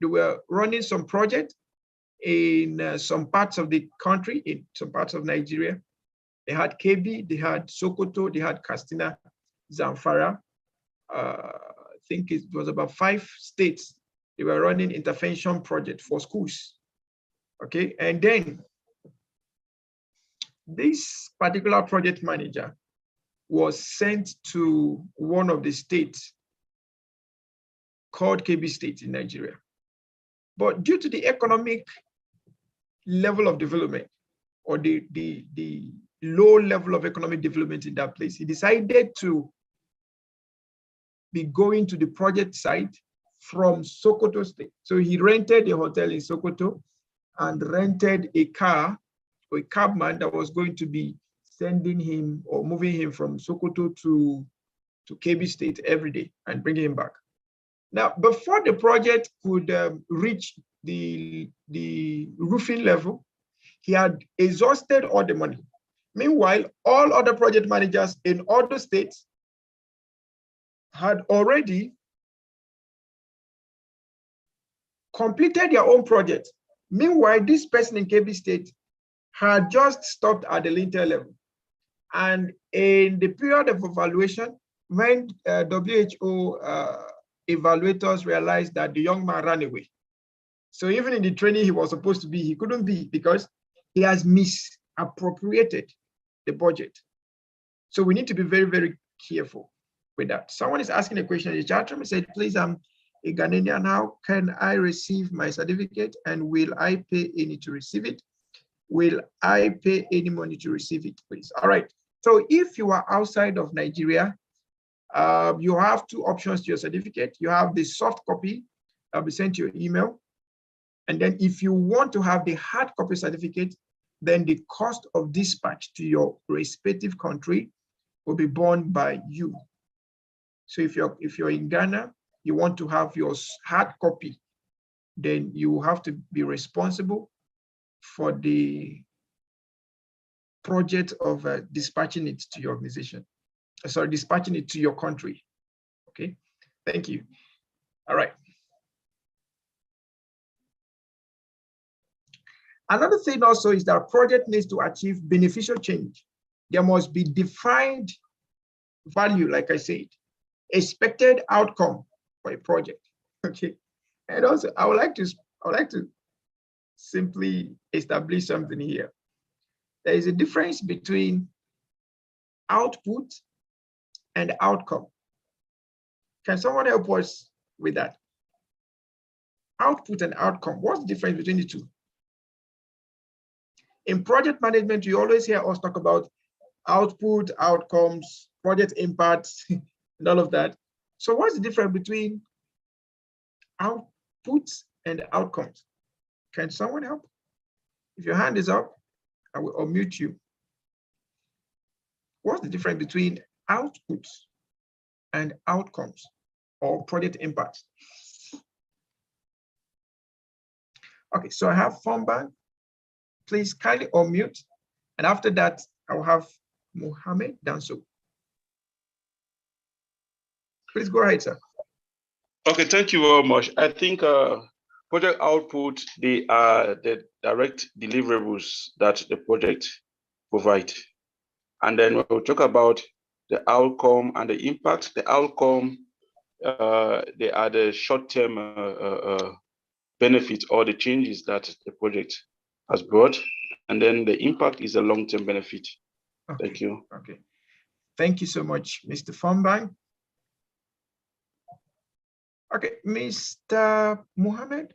were running some project in some parts of the country, in some parts of Nigeria. They had Kebbi, they had Sokoto, they had Katsina, Zamfara. I think it was about 5 states. They were running intervention project for schools. Okay, and then this particular project manager was sent to one of the states called Kebbi State in Nigeria. But due to the economic level of development, or the low level of economic development in that place, he decided to be going to the project site from Sokoto State. So he rented a hotel in Sokoto and rented a car, or a cabman that was going to be sending him or moving him from Sokoto to Kebbi State every day and bringing him back. Now, before the project could reach the roofing level, he had exhausted all the money. Meanwhile, all other project managers in other states had already completed their own project. Meanwhile, this person in Kebbi State had just stopped at the lintel level. And in the period of evaluation, when WHO evaluators realized that the young man ran away. So even in the training he was supposed to be, he couldn't be because he has misappropriated the budget. So we need to be very, very careful with that. Someone is asking a question in the chat room. He said, please, I'm a Ghanaian. How can I receive my certificate, and will I pay any to receive it? Will I pay any money to receive it, please? All right. So if you are outside of Nigeria, you have 2 options to your certificate. You have the soft copy that will be sent to your email. And then if you want to have the hard copy certificate, then the cost of dispatch to your respective country will be borne by you. So if you're in Ghana, you want to have your hard copy, then you have to be responsible for the project of dispatching it to your organization. Sorry, dispatching it to your country. Okay, thank you. All right. Another thing also is that project needs to achieve beneficial change. There must be defined value, like I said, expected outcome for a project. Okay, and also I would like to simply establish something here. There is a difference between output and outcome. Can someone help us with that? Output and outcome, what's the difference between the two? In project management, you always hear us talk about output, outcomes, project impacts, and all of that. So what's the difference between outputs and outcomes? Can someone help? If your hand is up, I will unmute you. What's the difference between outputs and outcomes or project impacts? Okay, so I have Fomban. Please kindly unmute. And after that, I'll have Mohammed Danso. Please go ahead, sir. Okay, thank you very much. I think project output, they are the direct deliverables that the project provide. And then we'll talk about the outcome and the impact. The outcome, they are the short-term benefits or the changes that the project has brought. And then the impact is a long-term benefit. Okay. Thank you. Okay. Thank you so much, Mr. Fombang. Okay, Mr. Mohammed,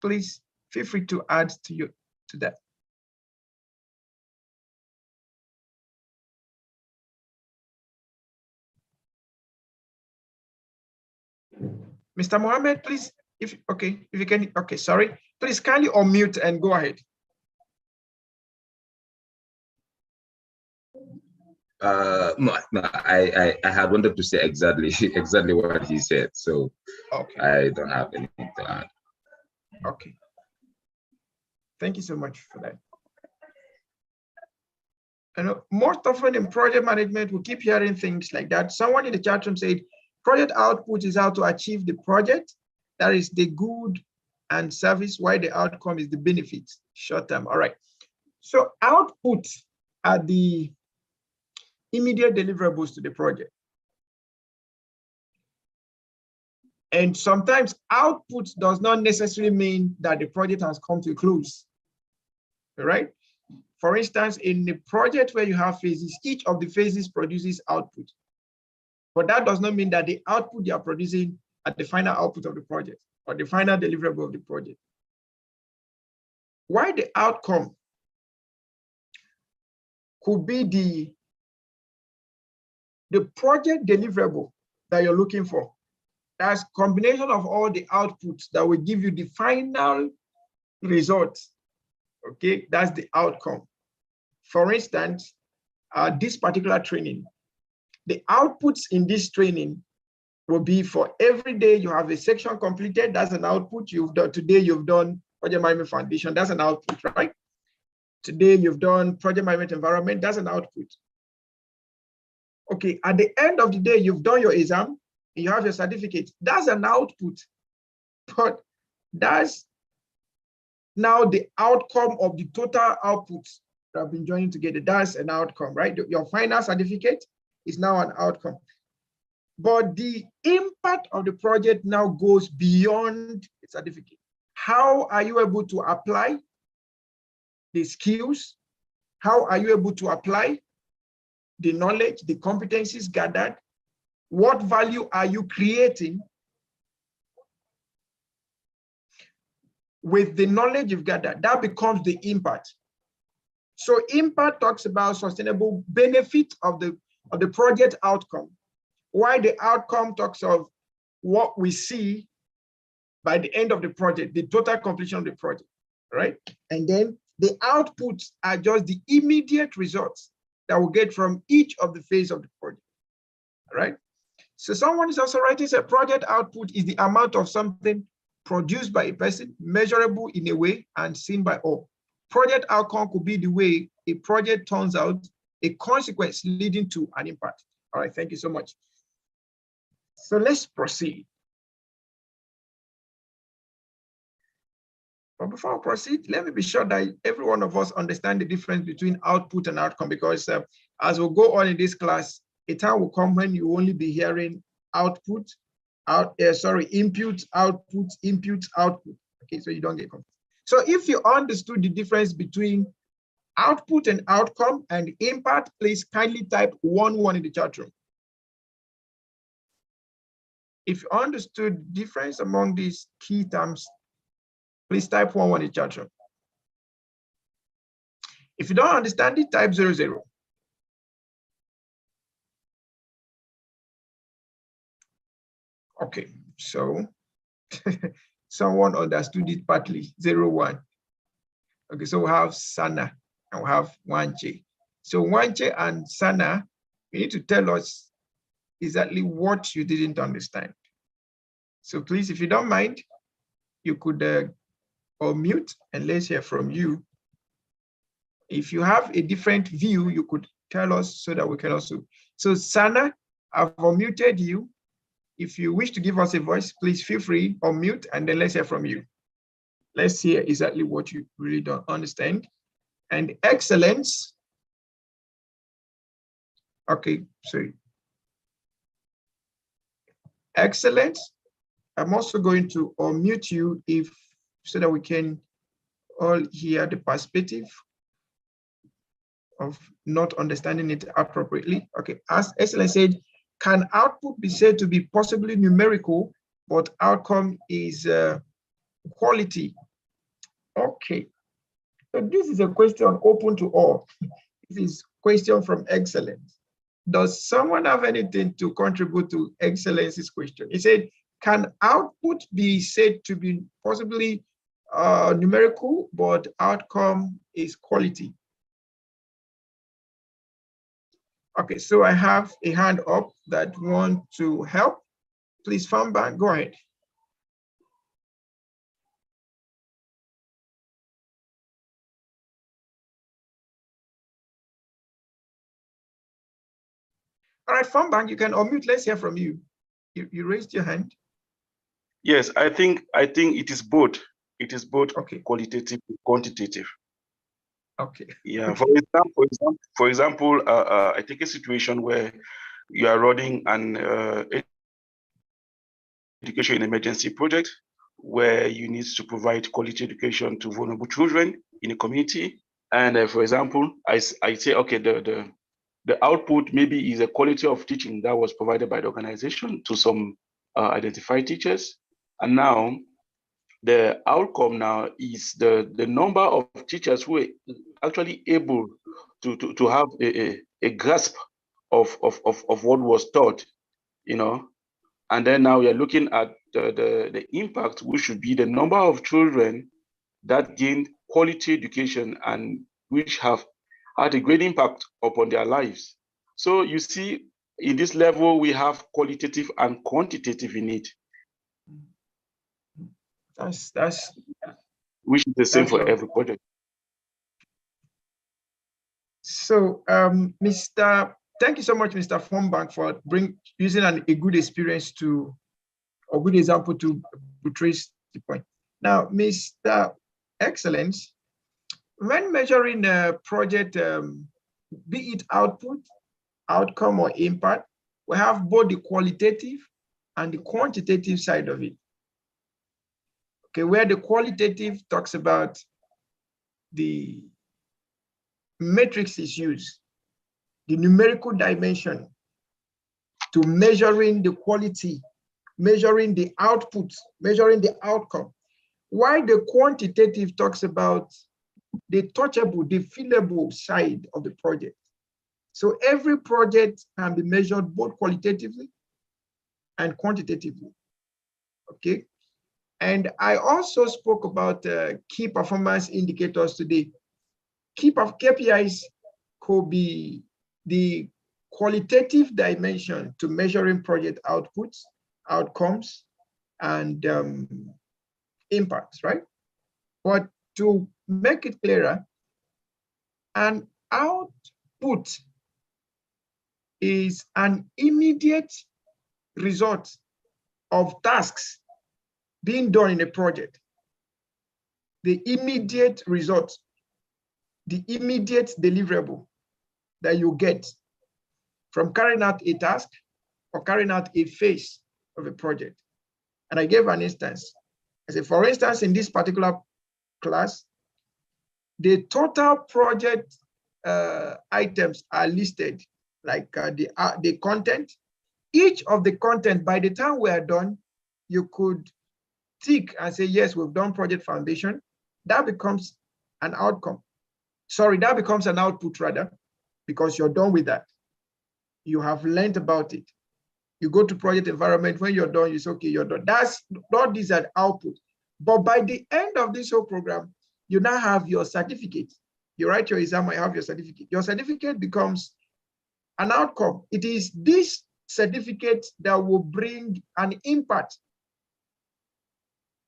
please feel free to add to that. Mr. Mohammed, please, if you can, okay, sorry, please kindly unmute and go ahead. No, I had wanted to say exactly what he said, so okay. I don't have anything to add. Okay. Thank you so much for that. And most often in project management, we keep hearing things like that. Someone in the chat room said, project output is how to achieve the project. That is the good and service, while the outcome is the benefits, short term. All right. So output are the immediate deliverables to the project. And sometimes output does not necessarily mean that the project has come to a close. All right. For instance, in the project where you have phases, each of the phases produces output. But that does not mean that the output you are producing at the final output of the project or the final deliverable of the project. Why the outcome could be the project deliverable that you're looking for. That's combination of all the outputs that will give you the final result. Okay, that's the outcome. For instance, this particular training, the outputs in this training will be for every day you have a section completed, that's an output. You've done today, you've done project management foundation, that's an output, right? Today you've done project management environment, that's an output. Okay, at the end of the day, you've done your exam, and you have your certificate, that's an output. But that's now the outcome of the total outputs that have been joined together. That's an outcome, right? Your final certificate is now an outcome. But the impact of the project now goes beyond the certificate. How are you able to apply the skills? How are you able to apply the knowledge, the competencies gathered? What value are you creating with the knowledge you've gathered? That becomes the impact. So impact talks about sustainable benefit of the project outcome, while the outcome talks of what we see by the end of the project, the total completion of the project, right? And then the outputs are just the immediate results that we'll get from each of the phases of the project, right? So someone is also writing, a project output is the amount of something produced by a person, measurable in a way and seen by all. Project outcome could be the way a project turns out, a consequence leading to an impact. All right, thank you so much. So let's proceed. But before I proceed, let me be sure that every one of us understand the difference between output and outcome, because as we go on in this class, a time will come when you only be hearing input, output, input, output. Okay, so you don't get confused. So if you understood the difference between output and outcome and impact, please kindly type 1 in the chat room. If you understood the difference among these key terms, please type 1 in the chat room. If you don't understand it, type 00. Okay, so someone understood it partly, 01. Okay, so we have Sana and we have Wanche. So Wanche and Sana, you need to tell us exactly what you didn't understand. So please, if you don't mind, you could unmute and let's hear from you. If you have a different view, you could tell us so that we can also. So Sana, I've unmuted you. If you wish to give us a voice, please feel free, unmute, and then let's hear from you. Let's hear exactly what you really don't understand. And excellence. Okay, sorry. Excellence. I'm also going to unmute you so that we can all hear the perspective of not understanding it appropriately. Okay, as Excellence said, can output be said to be possibly numerical, but outcome is quality? Okay, so this is a question open to all. This is question from Excellence. Does someone have anything to contribute to Excellence's question? He said, can output be said to be possibly numerical, but outcome is quality? Okay, so I have a hand up that want to help. Please, Famba, go ahead. All right, Famba, you can unmute. Let's hear from you. You raised your hand. Yes, I think it is both. It is both Okay. qualitative and quantitative. Okay. Yeah. Okay. For example, I take a situation where you are running an education in emergency project where you need to provide quality education to vulnerable children in a community. And for example, I say, okay, the output maybe is a quality of teaching that was provided by the organization to some identified teachers. And now the outcome now is the number of teachers who are actually able to have a grasp of what was taught, you know. And then now we are looking at the impact, which should be the number of children that gained quality education and which have had a great impact upon their lives. So you see, in this level, we have qualitative and quantitative in it. That's which is the same for right. every project. So, thank you so much, Mr. Fombank, for using a good experience or good example to trace the point. Now, Mr. Excellence, when measuring a project, be it output, outcome, or impact, we have both the qualitative and the quantitative side of it. Okay, where the qualitative talks about the matrix is used, the numerical dimension to measuring the quality, measuring the output, measuring the outcome. While the quantitative talks about the touchable, the feelable side of the project. So every project can be measured both qualitatively and quantitatively, okay? And I also spoke about key performance indicators today. Key KPIs could be the qualitative dimension to measuring project outputs, outcomes, and impacts, right? But to make it clearer, an output is an immediate result of tasks being done in a project. The immediate result, the immediate deliverable that you get from carrying out a task or carrying out a phase of a project. And I gave an instance. I said, for instance, in this particular class, the total project items are listed, like the content. Each of the content, by the time we are done, you could tick and say, yes, we've done project foundation. That becomes an outcome. Sorry, that becomes an output rather, because you're done with that. You have learned about it. You go to project environment, when you're done, you say, okay, you're done. That's not these are output. But by the end of this whole program, you now have your certificate. You write your exam, you have your certificate. Your certificate becomes an outcome. It is this certificate that will bring an impact.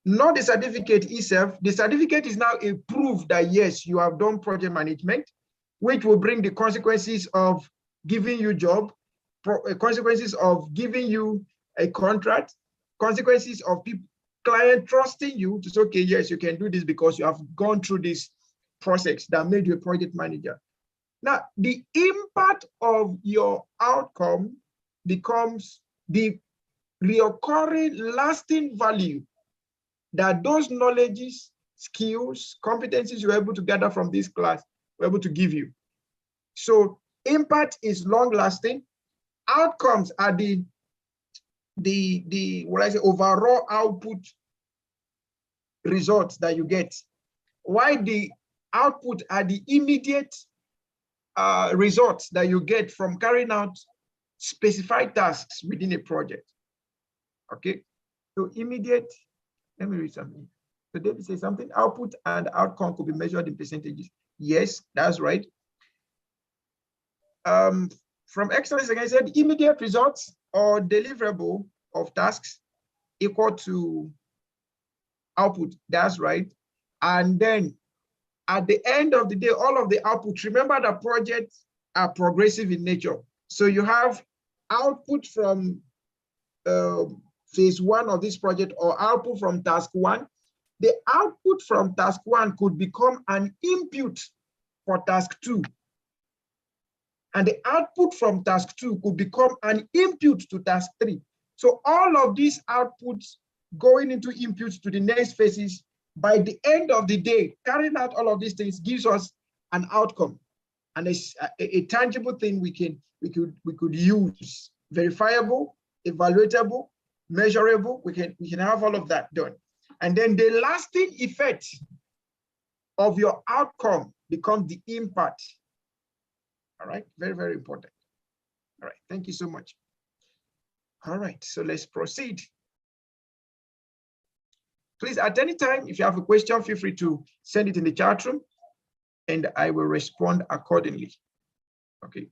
Not the certificate itself. The certificate is now a proof that yes, you have done project management, which will bring the consequences of giving you job, consequences of giving you a contract, consequences of people, client trusting you to say, okay, yes, you can do this because you have gone through this process that made you a project manager. Now, the impact of your outcome becomes the recurring lasting value that those knowledges, skills, competencies you're able to gather from this class were able to give you. So impact is long lasting. Outcomes are the what I say overall output results that you get. Why the output are the immediate results that you get from carrying out specified tasks within a project. Okay, so immediate, let me read something. So David says something, output and outcome could be measured in percentages. Yes, that's right. From excellence, like I said, immediate results or deliverable of tasks equal to output, that's right. And then at the end of the day, all of the output, remember that projects are progressive in nature. So you have output from phase one of this project or output from task one. The output from task one could become an input for task two. And the output from task two could become an input to task three. So all of these outputs going into inputs to the next phases, by the end of the day, carrying out all of these things gives us an outcome, and it's a tangible thing we could use, verifiable, evaluatable, measurable. We can have all of that done, and then the lasting effect of your outcome becomes the impact. All right, very, very important. All right, thank you so much. All right, so let's proceed. Please, at any time, if you have a question, feel free to send it in the chat room and I will respond accordingly. Okay.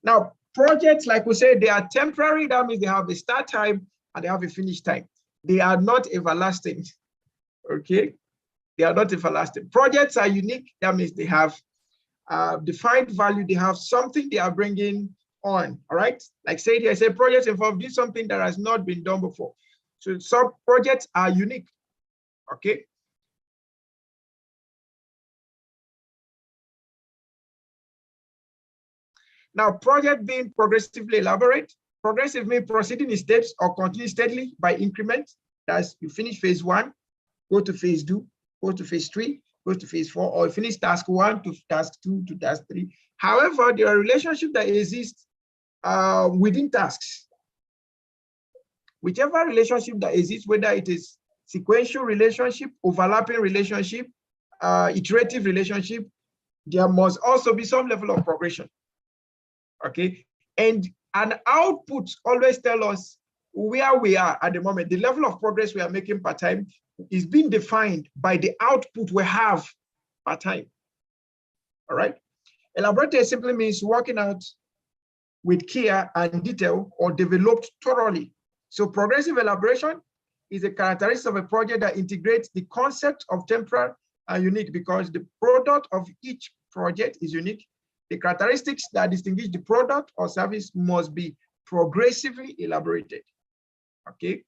Now, projects, like we said, they are temporary. That means they have a start time and they have a finish time. They are not everlasting. Okay. They are not everlasting. Projects are unique. That means they have defined value. They have something they are bringing on. All right. Like said here, I say projects involve doing something that has not been done before. So some projects are unique. Okay. Now, project being progressively elaborate. Progressive means proceeding in steps or continue steadily by increment. That's you finish phase one, go to phase two, go to phase three, go to phase four, or finish task one to task two to task three. However, there are relationships that exist within tasks. Whichever relationship that exists, whether it is sequential relationship, overlapping relationship, iterative relationship, there must also be some level of progression. Okay, and an output always tell us where we are at the moment. The level of progress we are making per time is being defined by the output we have per time. All right, elaborate simply means working out with care and detail or developed thoroughly. So progressive elaboration is a characteristic of a project that integrates the concept of temporal and unique, because the product of each project is unique. The characteristics that distinguish the product or service must be progressively elaborated. Okay.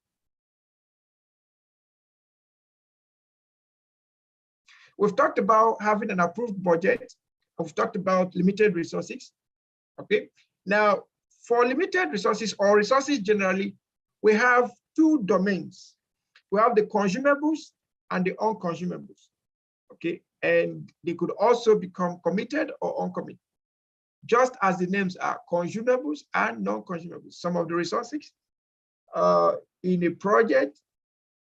We've talked about having an approved budget. We've talked about limited resources. Okay. Now, for limited resources or resources generally, we have two domains. We have the consumables and the unconsumables. Okay. And they could also become committed or uncommitted, just as the names are, consumables and non-consumables. Some of the resources in a project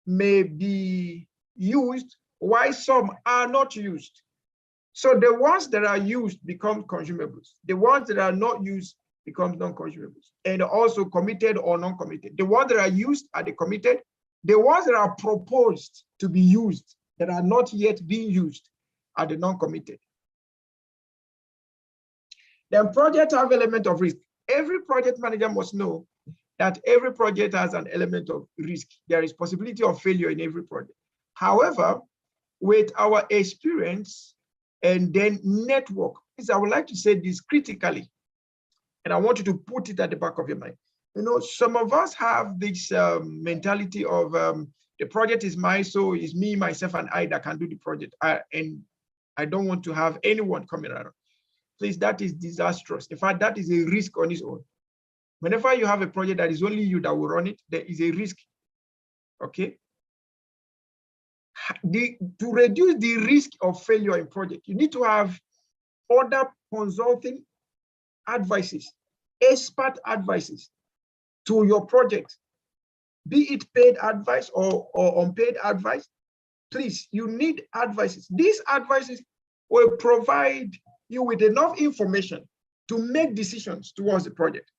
may be used while some are not used. So the ones that are used become consumables. The ones that are not used become non-consumables, and also committed or non-committed. The ones that are used are the committed. The ones that are proposed to be used that are not yet being used are the non-committed. Then projects have element of risk. Every project manager must know that every project has an element of risk. There is possibility of failure in every project. However, with our experience and then network, I would like to say this critically, and I want you to put it at the back of your mind. You know, some of us have this mentality of the project is mine, so it's me, myself, and I that can do the project. And I don't want to have anyone coming around. Please, that is disastrous. In fact, that is a risk on its own. Whenever you have a project that is only you that will run it, there is a risk. Okay. To reduce the risk of failure in project, you need to have other consulting advices, expert advices to your project, be it paid advice or unpaid advice. Please, you need advices. These advices will provide you with enough information to make decisions towards the project.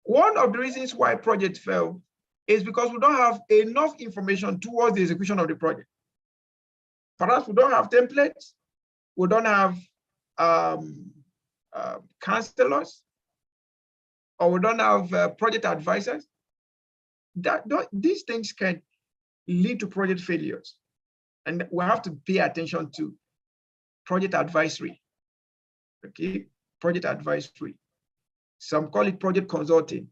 One of the reasons why projects fail is because we don't have enough information towards the execution of the project. Perhaps we don't have templates, we don't have counselors, or we don't have project advisors. These things can lead to project failures. And we have to pay attention to project advisory. Okay, project advisory. Some call it project consulting.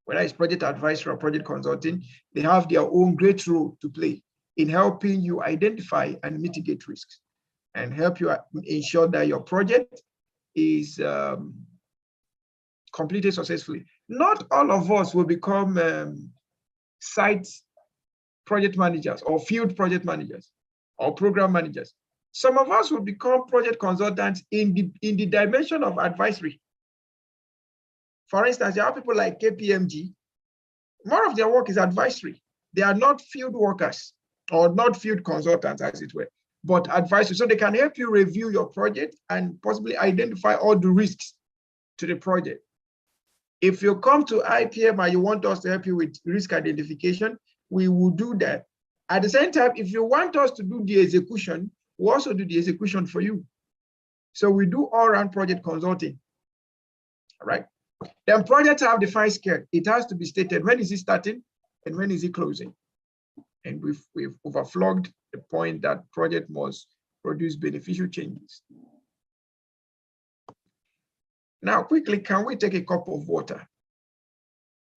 Whether it's project advisory or project consulting, they have their own great role to play in helping you identify and mitigate risks and help you ensure that your project is completed successfully. Not all of us will become site project managers or field project managers or program managers. Some of us will become project consultants in the dimension of advisory. For instance, there are people like KPMG. More of their work is advisory. They are not field workers or not field consultants, as it were, but advisory. So they can help you review your project and possibly identify all the risks to the project. If you come to IPM and you want us to help you with risk identification, we will do that. At the same time, if you want us to do the execution, we also do the execution for you. So we do all-round project consulting, all right? Then projects have defined scale. It has to be stated, when is it starting and when is it closing? And we've overflogged the point that project must produce beneficial changes. Now, quickly, can we take a cup of water?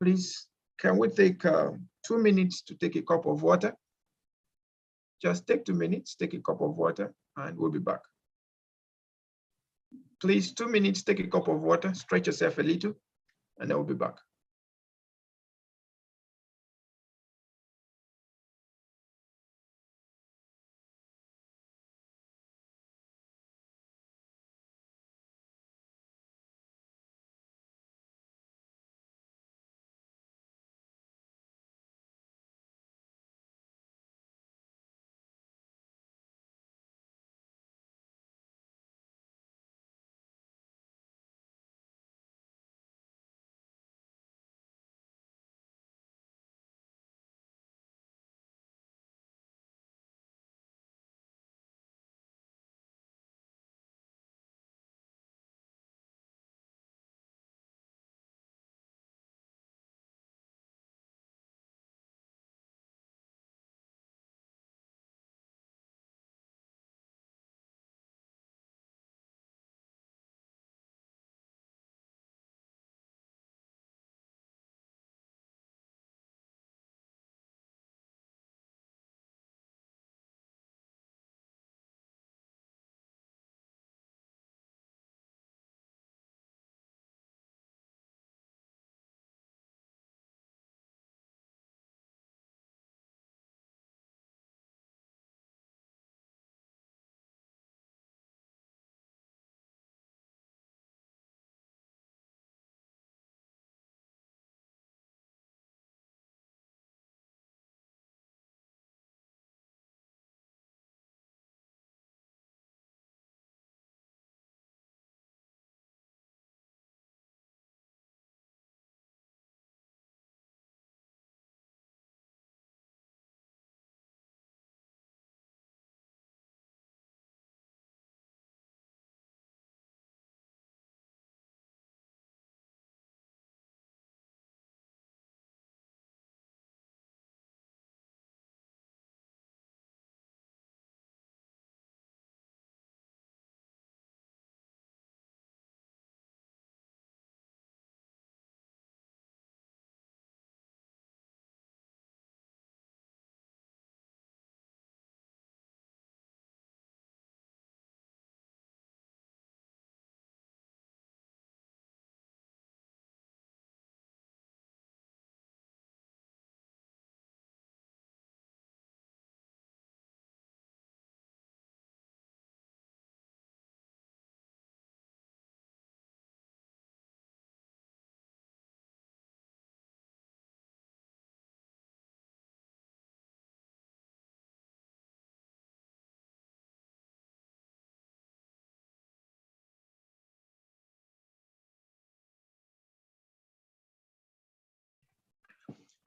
Please, can we take 2 minutes to take a cup of water? Just take 2 minutes, take a cup of water, and we'll be back. Please, 2 minutes, take a cup of water, stretch yourself a little, and then we'll be back.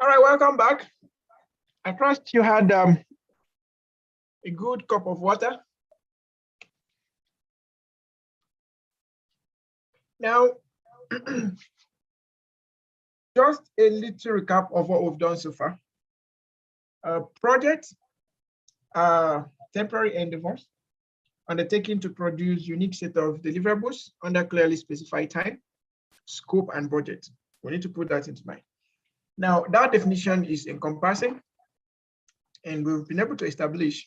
All right, welcome back. I trust you had a good cup of water. Now, just a little recap of what we've done so far. Projects are temporary endeavors undertaken to produce unique set of deliverables under clearly specified time, scope, and budget. We need to put that into mind. Now, that definition is encompassing, and we've been able to establish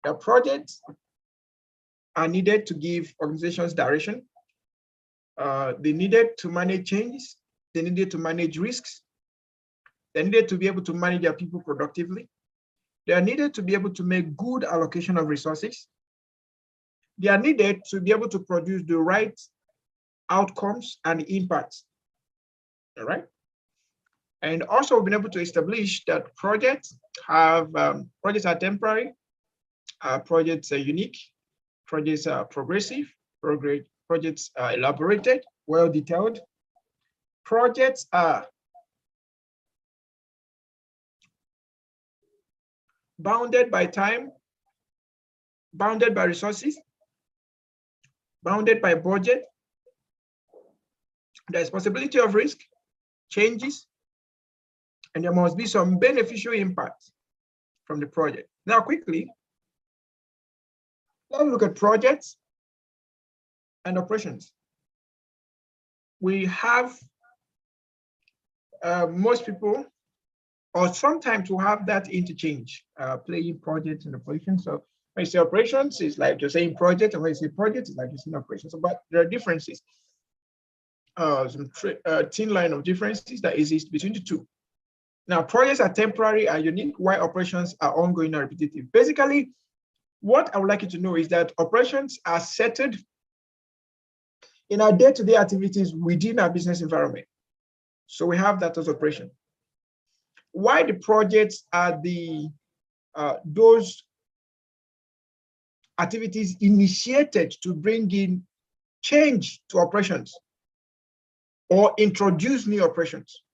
that projects are needed to give organizations direction. They needed to manage changes. They needed to manage risks. They needed to be able to manage their people productively. They are needed to be able to make good allocation of resources. They are needed to be able to produce the right outcomes and impacts. All right. And also we've been able to establish that projects are temporary, projects are unique, projects are progressive, projects are elaborated, well detailed. Projects are bounded by time, bounded by resources, bounded by budget. There's possibility of risk, changes, and there must be some beneficial impact from the project. Now, quickly, let's look at projects and operations. We have most people, or sometimes we have that interchange, playing projects and operations. So when you say operations, it's like you're saying project, and when you say project, it's like you're saying operations. But there are differences, some thin line of differences that exist between the two. Now, projects are temporary and unique, while operations are ongoing and repetitive. Basically, what I would like you to know is that operations are settled in our day-to-day activities within our business environment. So we have that as operation. Why the projects are those activities initiated to bring in change to operations or introduce new operations.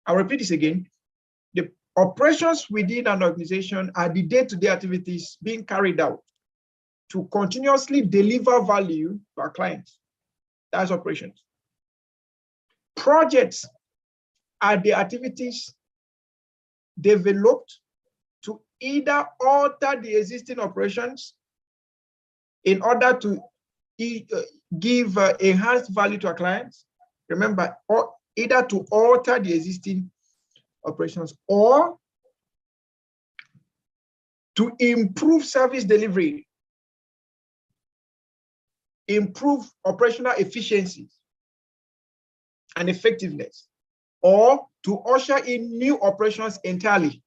I'll repeat this again. The operations within an organization are the day-to-day activities being carried out to continuously deliver value to our clients. That's operations. Projects are the activities developed to either alter the existing operations in order to give enhanced value to our clients. Remember, or either to alter the existing operations or to improve service delivery, improve operational efficiencies and effectiveness, or to usher in new operations entirely.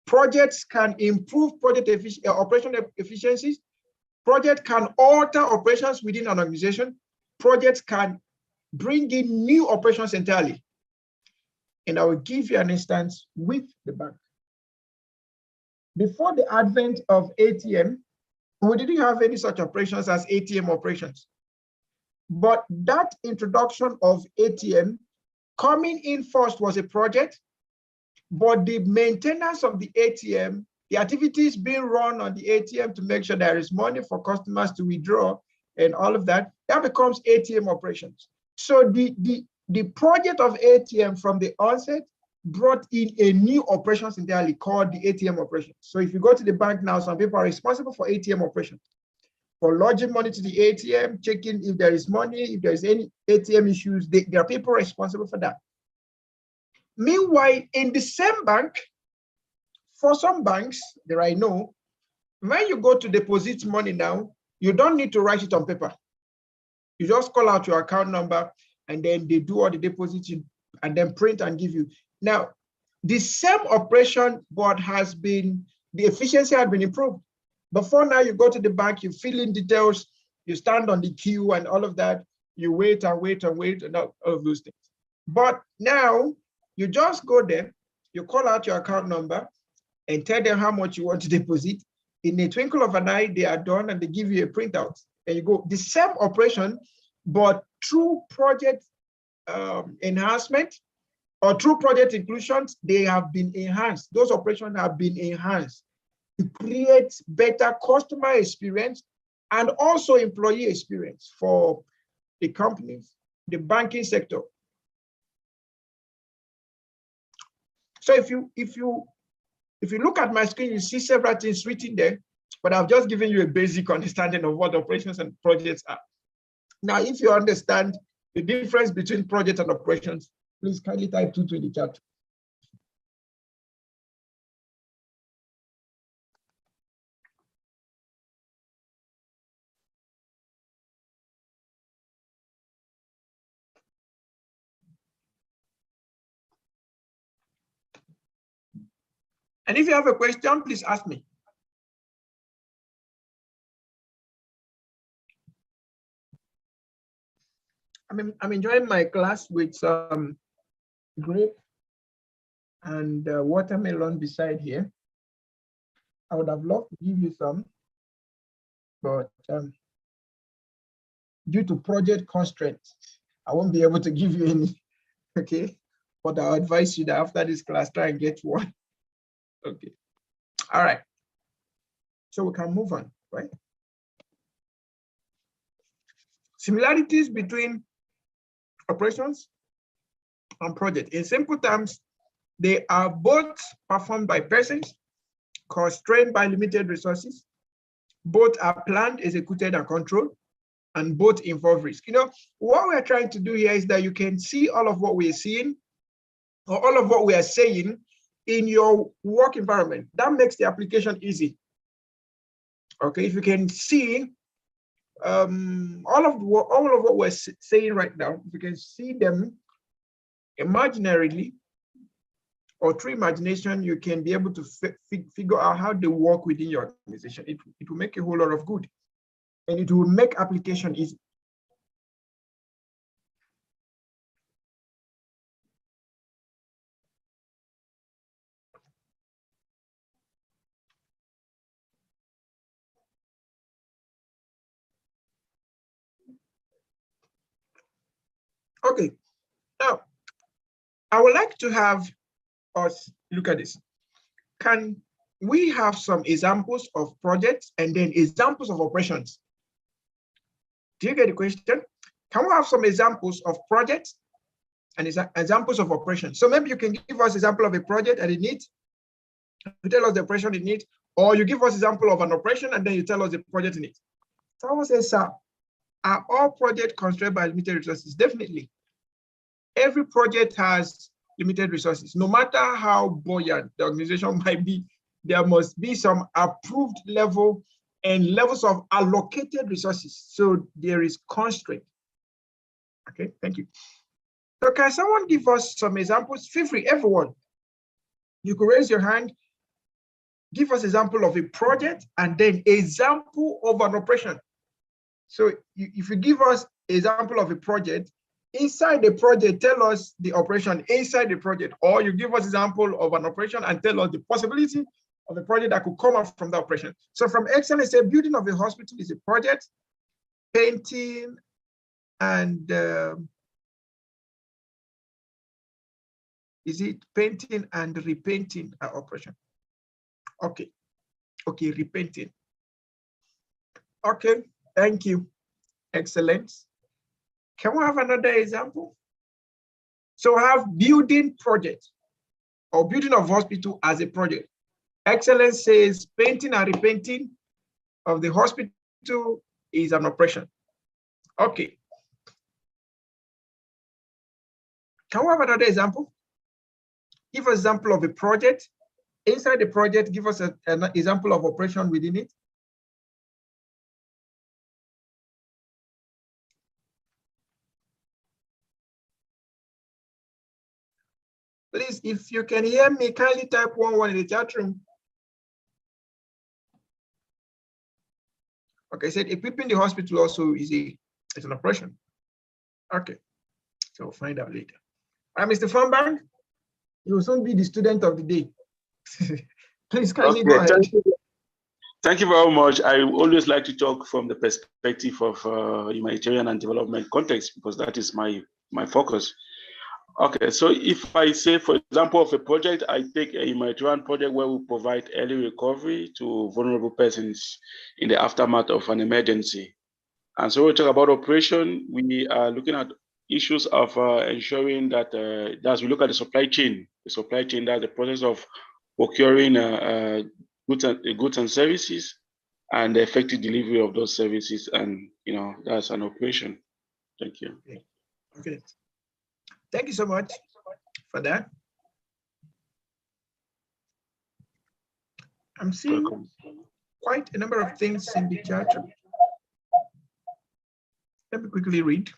Projects can improve operational efficiencies. Projects can alter operations within an organization. Projects can bring in new operations entirely. And I will give you an instance with the bank. Before the advent of ATM, we didn't have any such operations as ATM operations. But that introduction of ATM coming in first was a project, but the maintenance of the ATM, the activities being run on the ATM to make sure there is money for customers to withdraw and all of that, that becomes ATM operations. So the project of ATM from the onset brought in a new operations entirely called the ATM operations. So if you go to the bank now, some people are responsible for ATM operations, for lodging money to the ATM, checking if there is money, if there is any ATM issues, there are people responsible for that. Meanwhile, in the same bank, for some banks that I know, when you go to deposit money now, you don't need to write it on paper. You just call out your account number and then they do all the deposits and then print and give you. Now, the same operation, but the efficiency has been improved. Before now, you go to the bank, you fill in details, you stand on the queue and all of that, you wait and wait and wait and all of those things. But now, you just go there, you call out your account number and tell them how much you want to deposit. In a twinkle of an eye, they are done and they give you a printout. And you go, the same operation, but through project enhancement or through project inclusions, they have been enhanced. Those operations have been enhanced to create better customer experience and also employee experience for the companies, the banking sector. So if you look at my screen, you see several things written there, but I've just given you a basic understanding of what operations and projects are. Now, if you understand the difference between project and operations, please kindly type 2 in the chat. And if you have a question, please ask me. I'm enjoying my class with some grape and watermelon beside here. I would have loved to give you some, but due to project constraints, I won't be able to give you any, okay? But I'll advise you that after this class, try and get one. Okay, all right. So we can move on, right? Similarities between operations and project. In simple terms, they are both performed by persons, constrained by limited resources. Both are planned, executed, and controlled, and both involve risk. You know, what we're trying to do here is that you can see all of what we're seeing or all of what we are saying in your work environment. That makes the application easy. Okay, if you can see all of what we're saying right now, if you can see them imaginarily or through imagination, you can be able to figure out how they work within your organization. It will make a whole lot of good, and it will make application easy. Okay, now I would like to have us look at this. Can we have some examples of projects and then examples of operations? Do you get the question? Can we have some examples of projects and examples of operations? So maybe you can give us example of a project and it needs, you tell us the operation it needs, or you give us example of an operation and then you tell us the project in it. Someone says, sir, are all projects constrained by limited resources? Definitely. Every project has limited resources. No matter how buoyant the organization might be, there must be some approved level and levels of allocated resources. So there is constraint. Okay, thank you. So can someone give us some examples? Feel free, everyone. You could raise your hand, give us example of a project and then example of an operation. So if you give us example of a project, inside the project, tell us the operation inside the project, or you give us example of an operation and tell us the possibility of a project that could come up from the operation. So from excellence, say building of a hospital is a project, painting and is it painting and repainting an operation? Okay, okay, repainting. Okay, thank you, excellent. Can we have another example? So have building project or building of hospital as a project. Excellence says painting and repainting of the hospital is an operation. Okay. Can we have another example? Give us an example of a project. Inside the project, give us an example of operation within it. Please, if you can hear me, kindly type 1 in the chat room. Okay, I said equipping the hospital also is it's an operation. Okay, so we'll find out later. Mr. Funbank, you will soon be the student of the day. Please kindly go ahead. Thank you very much. I always like to talk from the perspective of humanitarian and development context because that is my focus. Okay, so if I say, for example, of a project, I take a humanitarian project where we provide early recovery to vulnerable persons in the aftermath of an emergency. And so we talk about operation, we are looking at issues of ensuring that, as we look at the supply chain, that's the process of procuring goods and services and the effective delivery of those services. And, that's an operation. Thank you. Okay. Thank you so much for that. I'm seeing quite a number of things in the chat. Let me quickly read.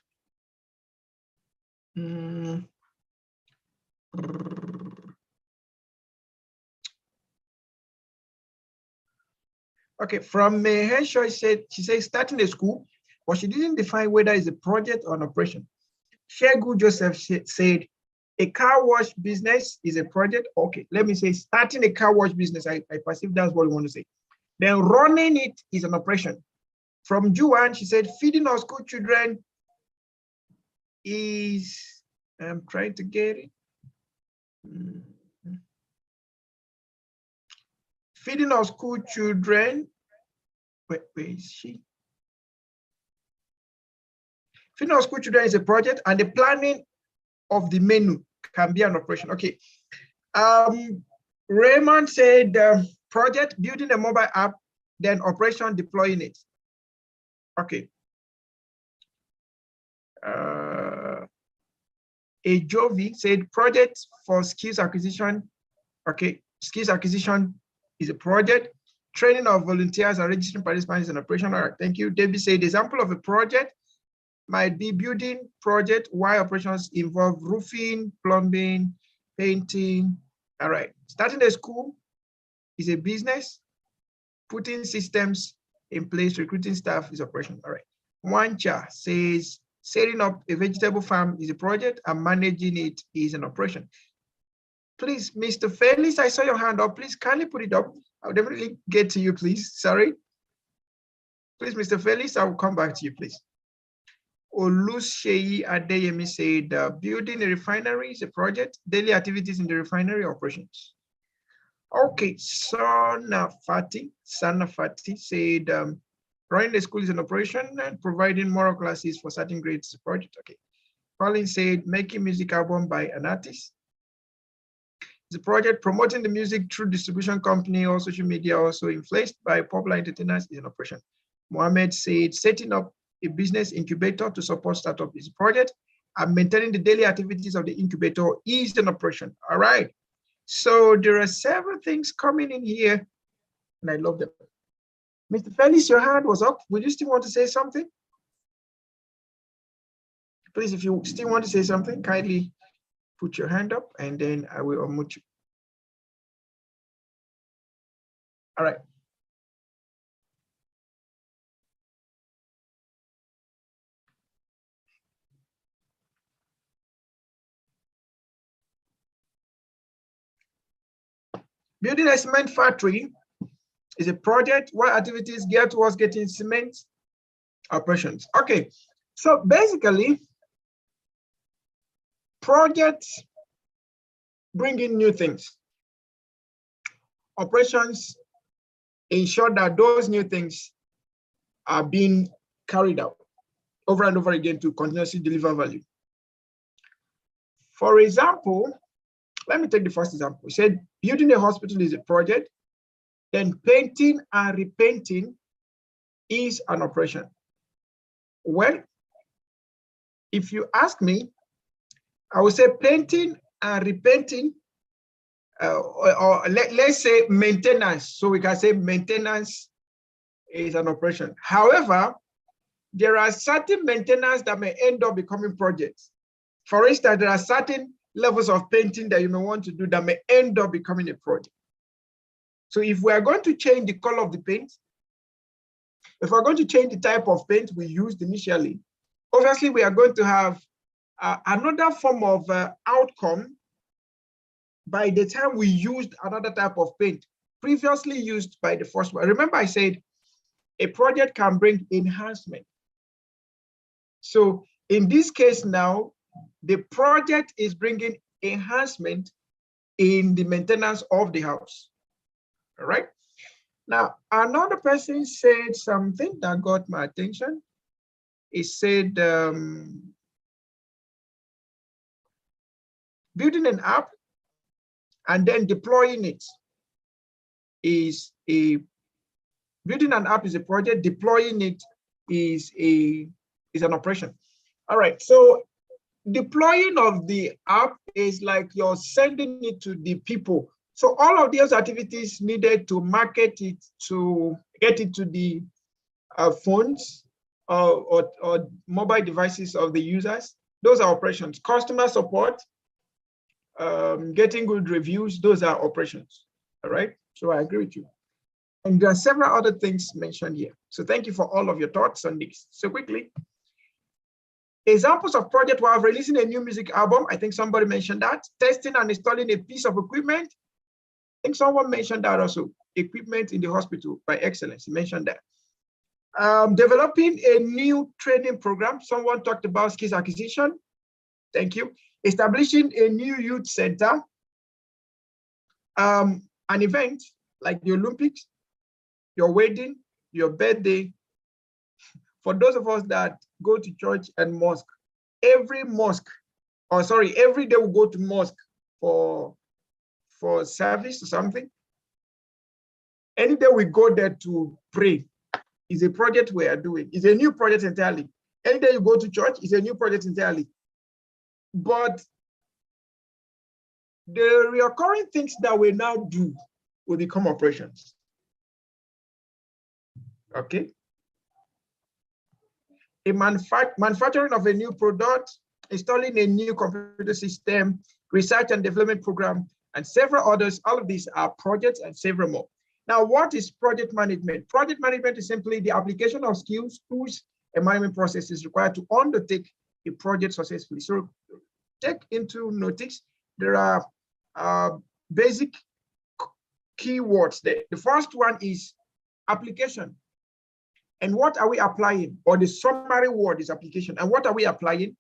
Okay, from Henshaw, she said starting a school, but she didn't define whether it's a project or an operation. Shegu Joseph said a car wash business is a project. Okay, let me say starting a car wash business. I perceive that's what you want to say. Then running it is an operation. From Juan, she said feeding our school children is, I'm trying to get it. Feeding our school children, where is she? Feeding our school children is a project, and the planning of the menu can be an operation. Okay. Raymond said project, building a mobile app, then operation, deploying it. Okay. Jovi said project for skills acquisition. Okay, skills acquisition is a project. Training of volunteers and registering participants is an operation. All right, thank you. David said example of a project might be building project, while operations involve roofing, plumbing, painting. All right, starting a school is a business. Putting systems in place, recruiting staff is operation. All right. Wancha says setting up a vegetable farm is a project and managing it is an operation. Please, Mr. Felix, I saw your hand up. Please kindly put it up. I'll definitely get to you, please. Sorry. Please, Mr. Felix, I will come back to you, please. Olusheyi Adeyemi said building a refinery is a project. Daily activities in the refinery operations. Okay, Sana Fati said running the school is an operation and providing moral classes for certain grades is a project. Okay. Colin said making music album by an artist is a project. Promoting the music through distribution company or social media, also influenced by popular entertainers, is an operation. Mohammed said setting up a business incubator to support startup is a project, and maintaining the daily activities of the incubator is an operation. All right. So there are several things coming in here, and I love them. Mr. Felix, your hand was up. Would you still want to say something? Please, if you still want to say something, kindly put your hand up, and then I will unmute you. All right. Building a cement factory is a project where activities geared towards getting cement operations. Okay, so basically, projects bring in new things. Operations ensure that those new things are being carried out over and over again to continuously deliver value. For example, let me take the first example. We said building a hospital is a project, then painting and repainting is an operation. Well, if you ask me, I would say painting and repainting, or let's say maintenance. So we can say maintenance is an operation. However, there are certain maintenance that may end up becoming projects. For instance, there are certain levels of painting that you may want to do that may end up becoming a project. So if we are going to change the color of the paint, if we're going to change the type of paint we used initially, obviously we are going to have another form of outcome by the time we used another type of paint previously used by the first one. Remember I said a project can bring enhancement. So in this case now, the project is bringing enhancement in the maintenance of the house. All right. Now, another person said something that got my attention. He said, building an app and then deploying it is building an app is a project, deploying it is an operation. All right, so deploying of the app is like you're sending it to the people. So all of those activities needed to market it, to get it to the phones or mobile devices of the users, those are operations. Customer support, getting good reviews, those are operations. All right, so I agree with you. And there are several other things mentioned here. So thank you for all of your thoughts on this. So quickly, examples of project while releasing a new music album, I think somebody mentioned that. Testing and installing a piece of equipment. I think someone mentioned that also. Equipment in the hospital by excellence, he mentioned that. Developing a new training program. Someone talked about skills acquisition. Thank you. Establishing a new youth center. An event like the Olympics, your wedding, your birthday. For those of us that go to church and mosque, every day we go to mosque for service or something. Any day we go there to pray is a project we are doing. It's a new project entirely. Any day you go to church is a new project entirely. But the recurring things that we now do will become operations. Okay. A manufacturing of a new product, installing a new computer system, research and development program, and several others. All of these are projects and several more. Now, what is project management? Project management is simply the application of skills, tools, and management processes required to undertake a project successfully. So take into notice, there are basic keywords there. The first one is application. And what are we applying? Or the summary word is application. And what are we applying?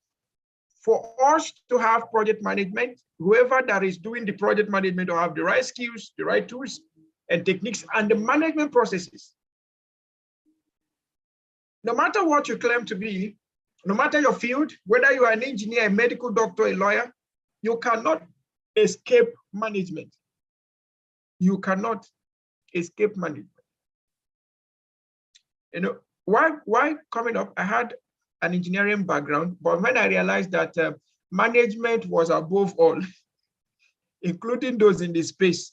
For us to have project management, whoever that is doing the project management will have the right skills, the right tools and techniques, and the management processes. No matter what you claim to be, no matter your field, whether you are an engineer, a medical doctor, a lawyer, you cannot escape management. You cannot escape management. You know, why coming up, I had an engineering background, but when I realized that management was above all, including those in the space,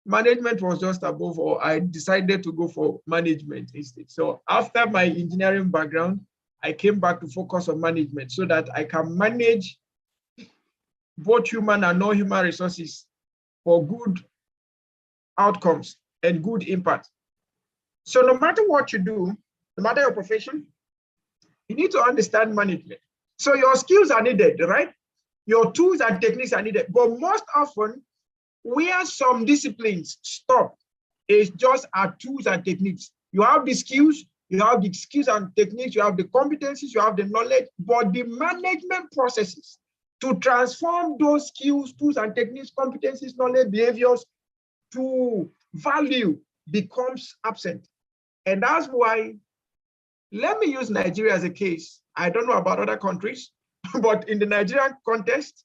management was just above all, I decided to go for management instead. So after my engineering background, I came back to focus on management so that I can manage both human and non-human resources for good outcomes and good impact. So no matter what you do, no matter your profession, you need to understand management. So your skills are needed, right? Your tools and techniques are needed. But most often, where some disciplines stop is just our tools and techniques. You have the skills and techniques, you have the competencies, you have the knowledge, but the management processes to transform those skills, tools and techniques, competencies, knowledge, behaviors to value becomes absent. And that's why, let me use Nigeria as a case. I don't know about other countries, but in the Nigerian context,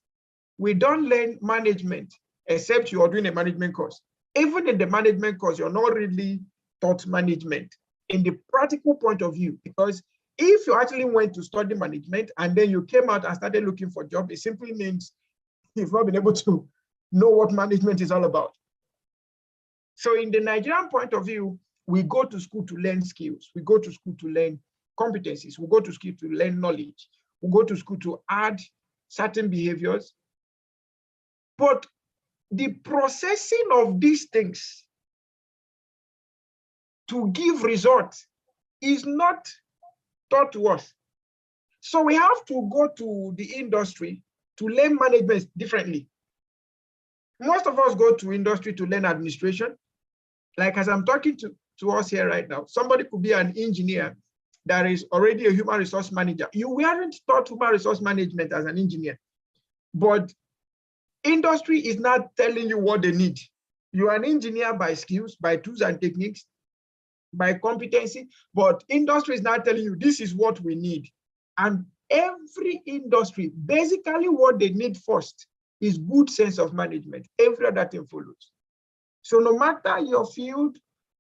we don't learn management except you are doing a management course. Even in the management course, you're not really taught management in the practical point of view, because if you actually went to study management and then you came out and started looking for a job, it simply means you've not been able to know what management is all about. So in the Nigerian point of view, we go to school to learn skills. We go to school to learn competencies. We go to school to learn knowledge. We go to school to add certain behaviors. But the processing of these things to give results is not taught to us. So we have to go to the industry to learn management differently. Most of us go to industry to learn administration. Like as I'm talking to us here right now, somebody could be an engineer that is already a human resource manager. You weren't taught human resource management as an engineer. But industry is not telling you what they need. You are an engineer by skills, by tools and techniques, by competency, but industry is not telling you this is what we need. And every industry, basically what they need first is good sense of management. Every other thing follows. So no matter your field,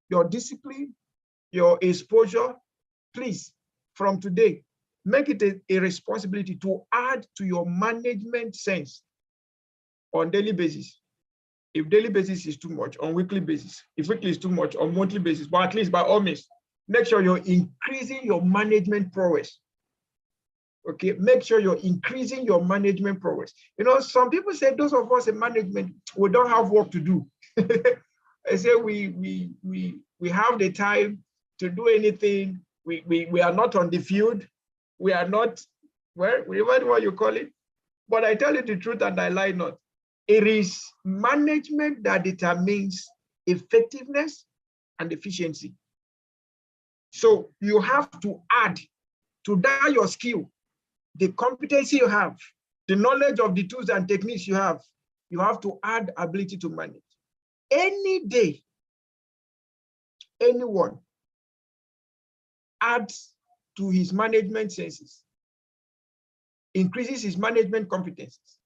your discipline, your exposure, please, from today, make it a responsibility to add to your management sense on daily basis. If daily basis is too much, on weekly basis. If weekly is too much, on monthly basis, but at least by all means, make sure you're increasing your management prowess. Okay, make sure you're increasing your management prowess. You know, some people say those of us in management, we don't have work to do. I say we have the time to do anything. We are not on the field. We are not, well, remember what you call it. But I tell you the truth and I lie not. It is management that determines effectiveness and efficiency. So you have to add to that your skill, the competency you have, the knowledge of the tools and techniques you have to add ability to manage. Any day, anyone adds to his management senses, increases his management competencies,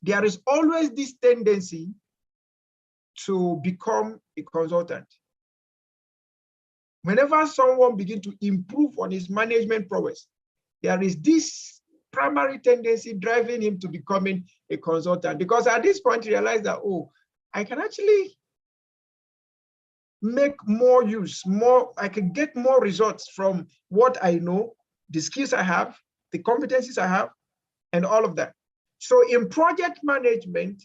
there is always this tendency to become a consultant. Whenever someone begins to improve on his management prowess, there is this primary tendency driving him to becoming a consultant, because at this point he realized that, oh, I can actually make more use, I can get more results from what I know, the skills I have, the competencies I have, and all of that. So in project management,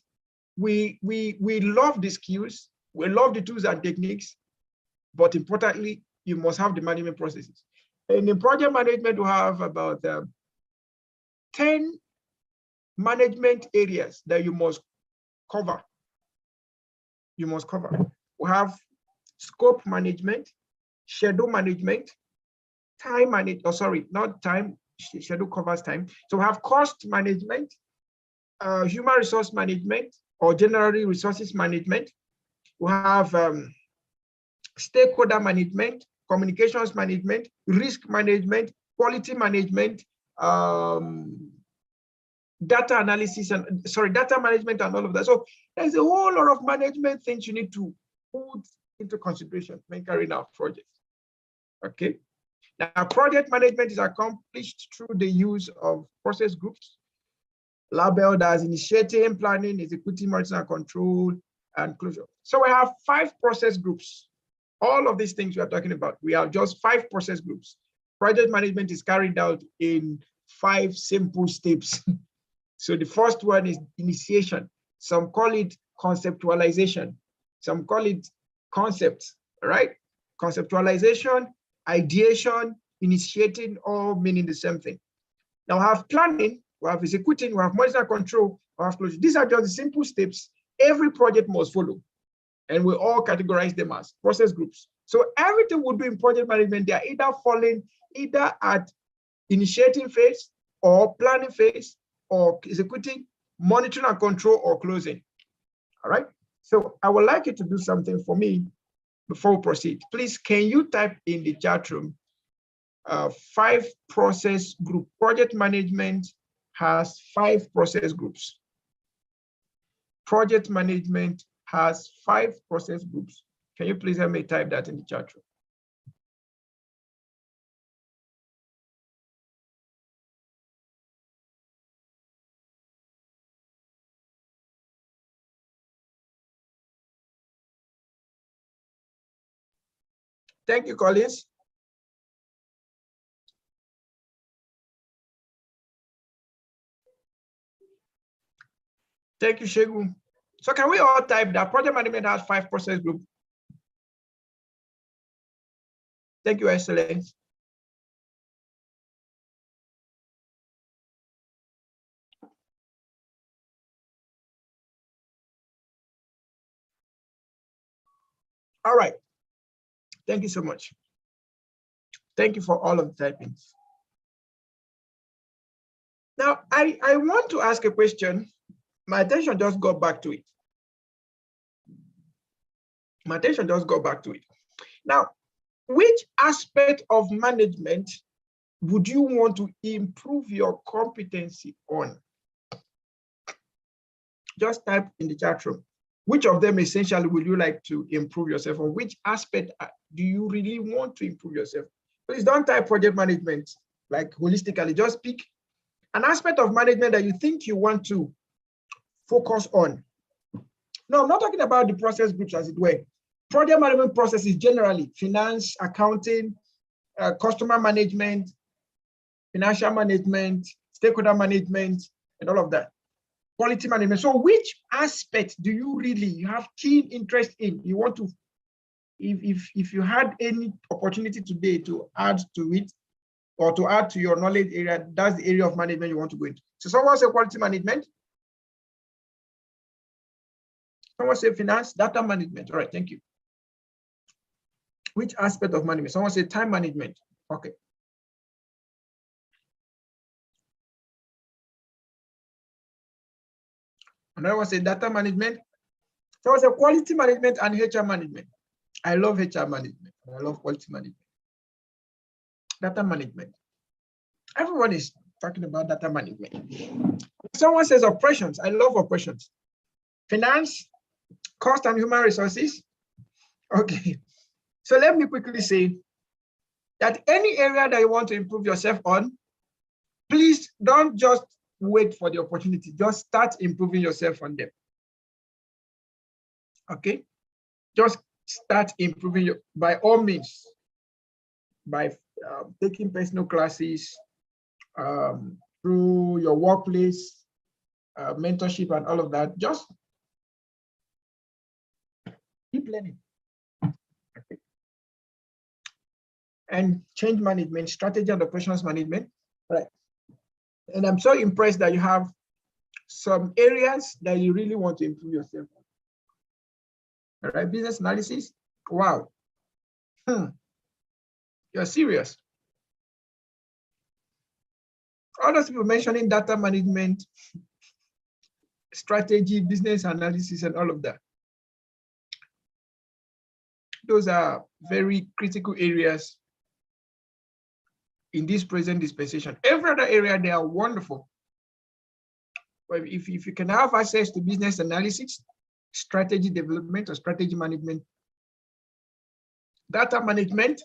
we love the skills, we love the tools and techniques, but importantly, you must have the management processes. And in project management, we have about 10 management areas that you must cover. You must cover. We have scope management, schedule management, time management, oh, sorry, not time, schedule covers time. So we have cost management, human resource management, or generally resources management. We have stakeholder management, communications management, risk management, quality management, data analysis, and data management and all of that. So there's a whole lot of management things you need to put into consideration when carrying out projects. Okay. Now, project management is accomplished through the use of process groups, labeled as initiating, planning, executing, monitoring, and control, and closure. So we have 5 process groups. All of these things we are talking about, we have just 5 process groups. Project management is carried out in 5 simple steps. So the first one is initiation. Some call it conceptualization. Some call it concepts, right? Conceptualization, ideation, initiating, all meaning the same thing. Now we have planning, we have executing, we have monitoring control, we have closure. These are just the simple steps every project must follow. And we all categorize them as process groups. So everything we do in project management, they are either falling either at initiating phase or planning phase or executing, monitoring and control, or closing. All right. So I would like you to do something for me before we proceed. Please, can you type in the chat room 5 process group? Project management has 5 process groups. Project management has 5 process groups. Can you please help me type that in the chat room? Thank you, Collins. Thank you, Shegun. So can we all type that project management has 5 process groups? Thank you, Excellence. All right. Thank you so much. Thank you for all of the typings. Now, I want to ask a question. my attention just got back to it. My attention just got back to it. Now, which aspect of management would you want to improve your competency on? Just type in the chat room. Which of them essentially would you like to improve yourself on? Which aspect do you really want to improve yourself? Please don't type project management like holistically. Just pick an aspect of management that you think you want to focus on. No, I'm not talking about the process groups as it were. Project management processes generally, finance, accounting, customer management, financial management, stakeholder management, and all of that. Quality management. So which aspect do you really have keen interest in? You want to, if you had any opportunity today to add to it or to add to your knowledge area, that's the area of management you want to go into. So someone say quality management. Someone say finance, data management. All right, thank you. Which aspect of management? Someone say time management. Okay. Another one say data management. Someone say quality management and HR management. I love HR management. I love quality management. Data management. Everyone is talking about data management. Someone says operations. I love operations. Finance, cost and human resources. Okay. So let me quickly say that any area that you want to improve yourself on, please don't just wait for the opportunity. Just start improving yourself on them. Okay? Just start improving by all means, by taking personal classes, through your workplace, mentorship and all of that. Just keep learning. Okay. And change management, strategy and operations management. Right. And I'm so impressed that you have some areas that you really want to improve yourself on. All right, business analysis. Wow. You're serious. All those people mentioning data management, strategy, business analysis, and all of that. Those are very critical areas in this present dispensation. Every other area, they are wonderful. But if you can have access to business analysis, strategy development or strategy management, data management,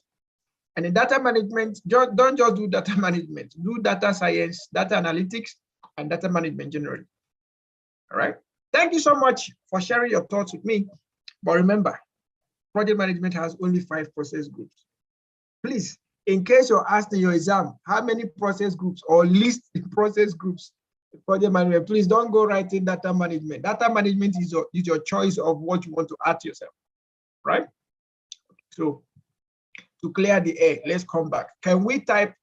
and in data management, don't just do data management, do data science, data analytics, and data management generally. All right. Thank you so much for sharing your thoughts with me. But remember, project management has only 5 process groups. Please, in case you're asked in your exam, how many process groups or list process groups project management, please don't go writing data management. Data management is your choice of what you want to add to yourself, right? So to clear the air, let's come back. Can we type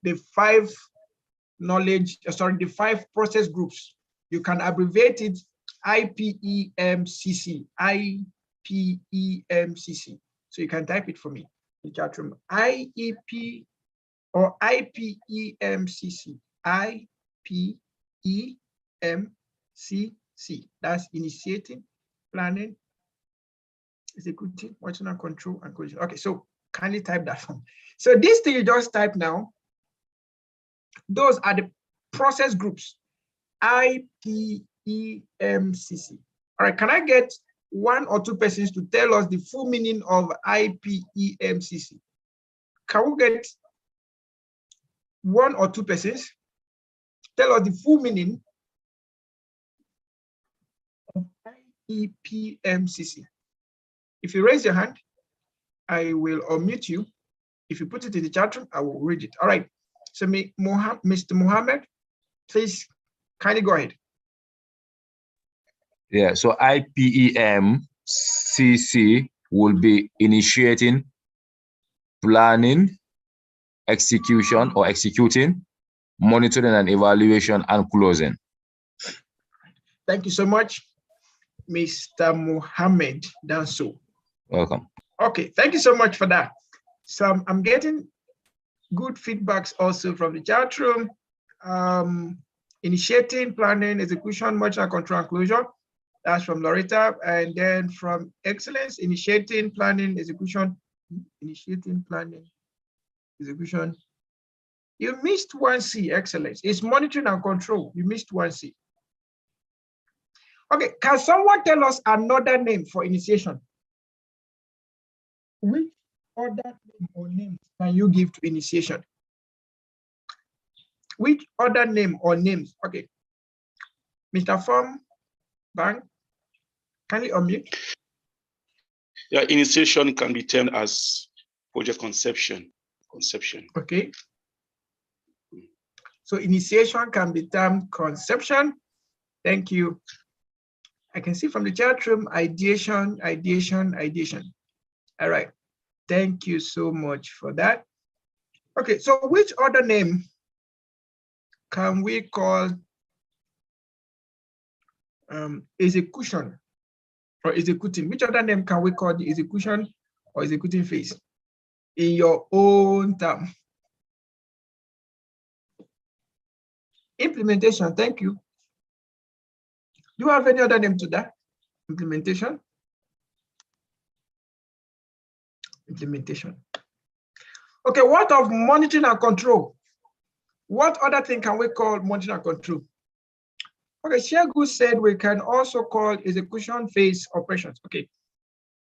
the 5 the 5 process groups? You can abbreviate it IPEMCC, IPEMCC. So you can type it for me in the chat room. IEP or IPEMCC, IPEMCC. That's initiating, planning, executing, watching and control and coaching. Okay, so kindly type that for me. So this thing you just type now, those are the process groups, IPEMCC. All right, can I get 1 or 2 persons to tell us the full meaning of IPEMCC? Can we get 1 or 2 persons? Tell us the full meaning of IPEMCC. If you raise your hand, I will unmute you. If you put it in the chat room, I will read it. All right. So Mr. Mohammed, please kindly go ahead. Yeah, so IPEMCC will be initiating, planning, execution or executing, monitoring and evaluation, and closing. Thank you so much, Mr. Mohammed Danso. Welcome. Okay, thank you so much for that. So I'm getting good feedbacks also from the chat room. Initiating, planning, execution, monitoring, control, and closure. That's from Loretta. And then from excellence, initiating, planning, execution, initiating, planning, execution. You missed 1C, excellence. It's monitoring and control. You missed 1C. Okay, can someone tell us another name for initiation? Which other name or names can you give to initiation? Which other name or names? Okay. Mr. Form, Bang, can you unmute? Yeah, initiation can be termed as project conception. Okay. So initiation can be termed conception. Thank you. I can see from the chat room, ideation. All right. Thank you so much for that. Okay, so which other name can we call execution or executing? Which other name can we call the execution or executing phase in your own term? Implementation, thank you. Do you have any other name to that? Implementation. Implementation. Okay, what of monitoring and control? What other thing can we call monitoring and control? Okay, Shegu said we can also call execution phase operations. Okay,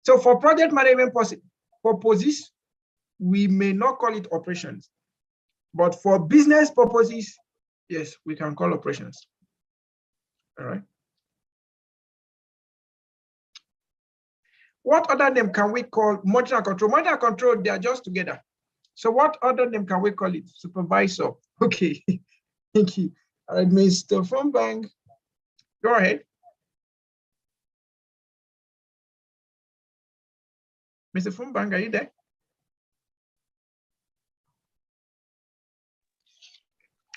so for project management purposes, we may not call it operations, but for business purposes, yes, we can call operations. All right. What other name can we call monitoring and control? Monitoring and control, they are just together. So what other name can we call it? Supervisor. Okay, thank you. All right, Mr. Fonbang, go ahead. Mr. Fonbang, are you there?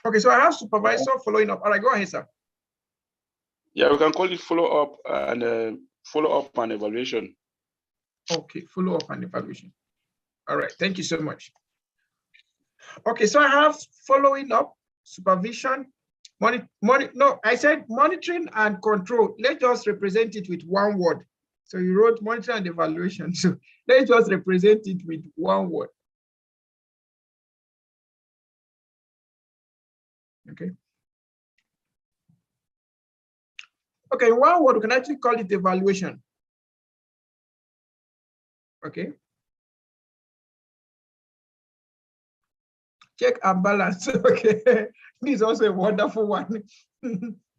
Okay, so I have supervisor following up. All right, go ahead, sir. Yeah, we can call it follow-up and evaluation. Okay, follow-up and evaluation. All right, thank you so much. Okay, so I have following up, supervision, I said monitoring and control. Let's just represent it with one word. So you wrote monitoring and evaluation. So let's just represent it with one word. Okay. Okay, one word, we can actually call it evaluation. Okay. Check and balance. Okay. This is also a wonderful one.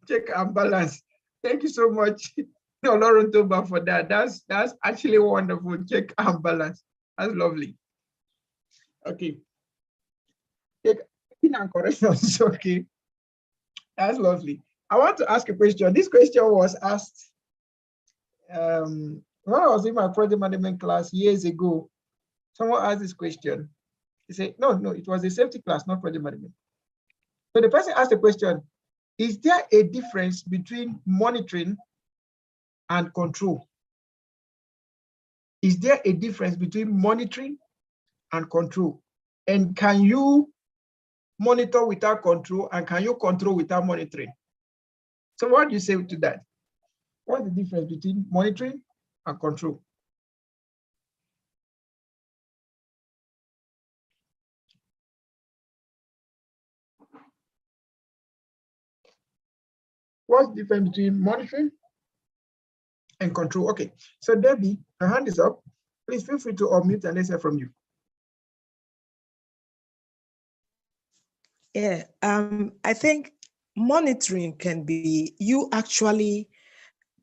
Check and balance. Thank you so much, Lauren Toba, for that. That's actually wonderful. Check and balance. That's lovely. Okay. Check and corrections. Okay. That's lovely. I want to ask a question. This question was asked when I was in my project management class years ago. Someone asked this question. He said, no, it was a safety class, not project management. So the person asked the question, is there a difference between monitoring and control? Is there a difference between monitoring and control? And can you monitor without control, and can you control without monitoring? So what do you say to that? What's the difference between monitoring and control? What's the difference between monitoring and control? Okay, so Debbie, her hand is up. Please feel free to unmute and let's hear from you. Yeah, I think monitoring can be you actually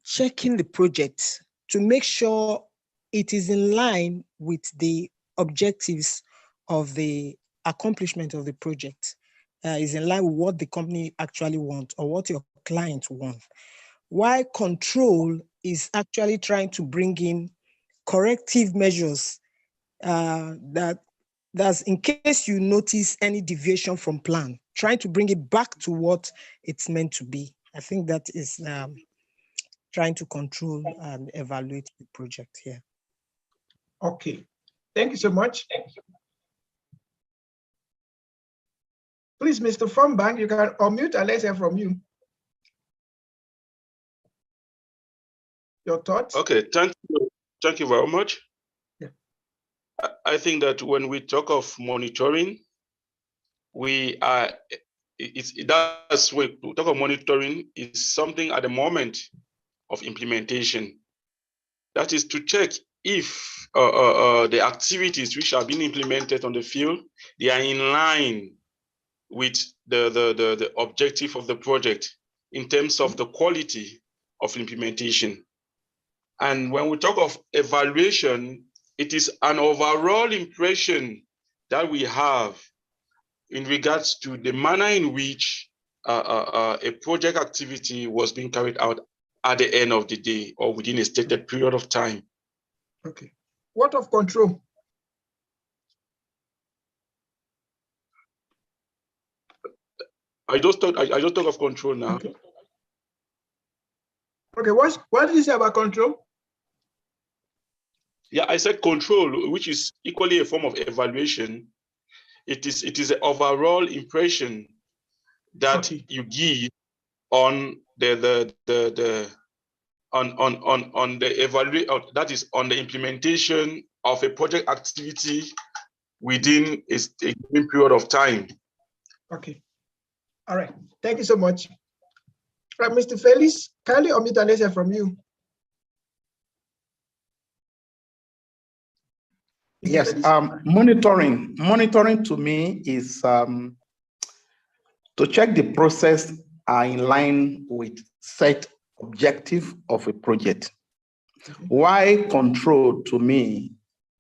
checking the project to make sure it is in line with the objectives of the accomplishment of the project, is in line with what the company actually wants or what your client wants. While control is actually trying to bring in corrective measures that's in case you notice any deviation from plan, trying to bring it back to what it's meant to be. I think that is trying to control and evaluate the project here. Okay, thank you so much. Please, Mr. Fumbank, you can unmute and let's hear from you. Your thoughts? Okay, thank you very much. Yeah. I think that when we talk of monitoring, we are, that's when we talk of monitoring is something at the moment of implementation. That is to check if the activities which are being implemented on the field, they are in line with the objective of the project in terms of the quality of implementation. And when we talk of evaluation, it is an overall impression that we have in regards to the manner in which a project activity was being carried out at the end of the day or within a stated period of time. Okay. What of control? I just talk of control now. Okay. Okay, what did you say about control? Yeah, I said control, which is equally a form of evaluation. It is an overall impression that you give on on the evaluation, that is on the implementation of a project activity within a given period of time. Okay. All right. Thank you so much. Right, Mr. Felix, kindly omit and let's hear from you. Yes, monitoring to me is to check the process are in line with set objective of a project. Why control to me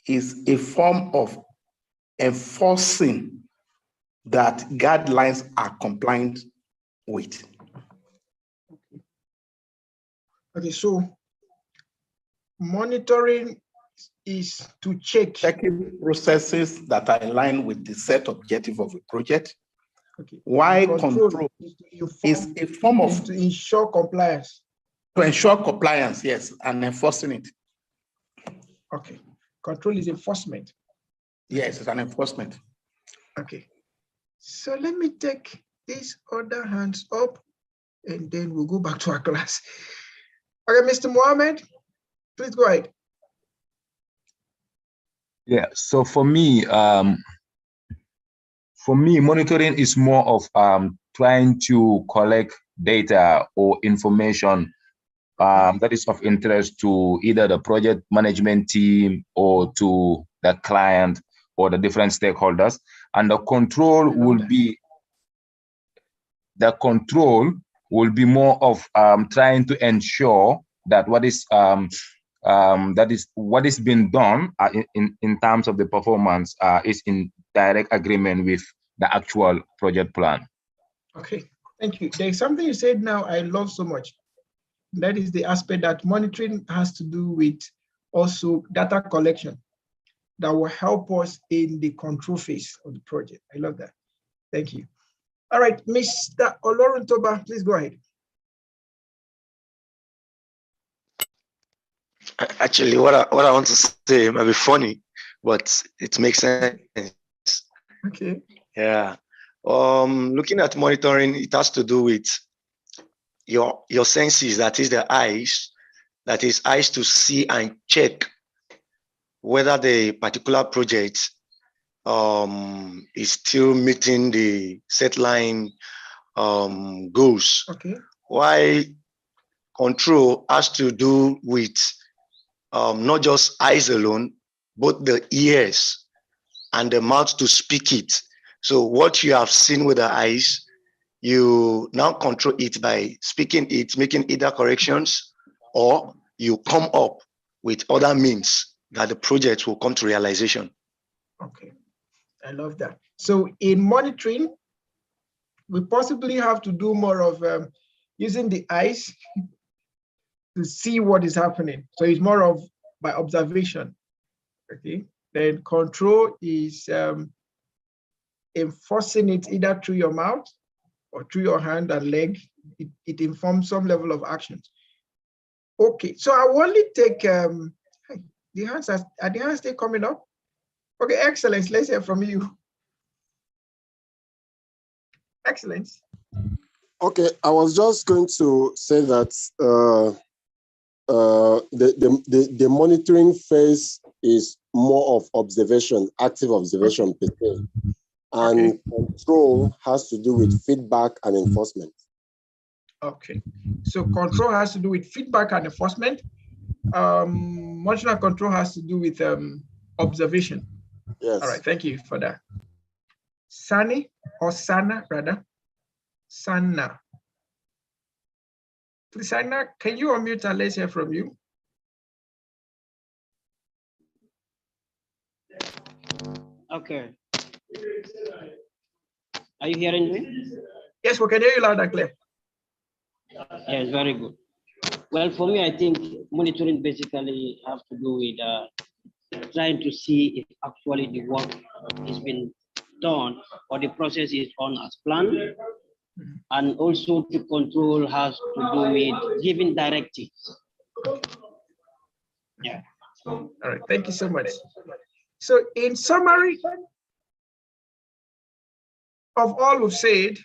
is a form of enforcing that guidelines are compliant with. Okay, so monitoring is to checking processes that are in line with the set objective of a project. Okay. Why control is a form of to ensure compliance. To ensure compliance, yes, and enforcing it. Okay. Control is enforcement. Yes, it's an enforcement. Okay. So let me take these other hands up and then we'll go back to our class. Okay, Mr. Mohammed, please go ahead. Yeah, so for me, monitoring is more of trying to collect data or information that is of interest to either the project management team or to the client or the different stakeholders. And the control will be more of trying to ensure that what is being done in terms of the performance is in direct agreement with the actual project plan. Okay, thank you. There's something you said now I love so much. That is the aspect that monitoring has to do with also data collection that will help us in the control phase of the project. I love that. Thank you. All right, Mr. Oloruntoba, please go ahead. Actually, what I want to say might be funny, but it makes sense. Okay. Yeah. Looking at monitoring, it has to do with your senses, that is the eyes, that is eyes to see and check whether the particular project is still meeting the set line goals. Okay. Why control has to do with not just eyes alone, but the ears and the mouth to speak it. So what you have seen with the eyes, you now control it by speaking it, making either corrections, or you come up with other means that the project will come to realization. Okay, I love that. So in monitoring, we possibly have to do more of using the eyes to see what is happening. So it's more of by observation. Okay, then control is enforcing it either through your mouth or through your hand and leg. It informs some level of actions. Okay, so I will only take the hands. Are the hands still coming up? Okay, excellent. Let's hear from you. Excellent. Okay, I was just going to say that the monitoring phase is more of observation, active observation per se, and control has to do with feedback and enforcement. Okay, so control has to do with feedback and enforcement. Monitoring control has to do with observation. Yes. All right, thank you for that. Sani or Sana rather? Sana. Please, Sana, can you unmute and let's hear from you? Okay. Are you hearing me? Yes, we can hear you loud and clear. Yes, very good. Well, for me, I think monitoring basically has to do with trying to see if actually the work is being done or the process is on as planned. And also the control has to do with giving directives. Yeah. All right, thank you so much. So in summary of all we've said,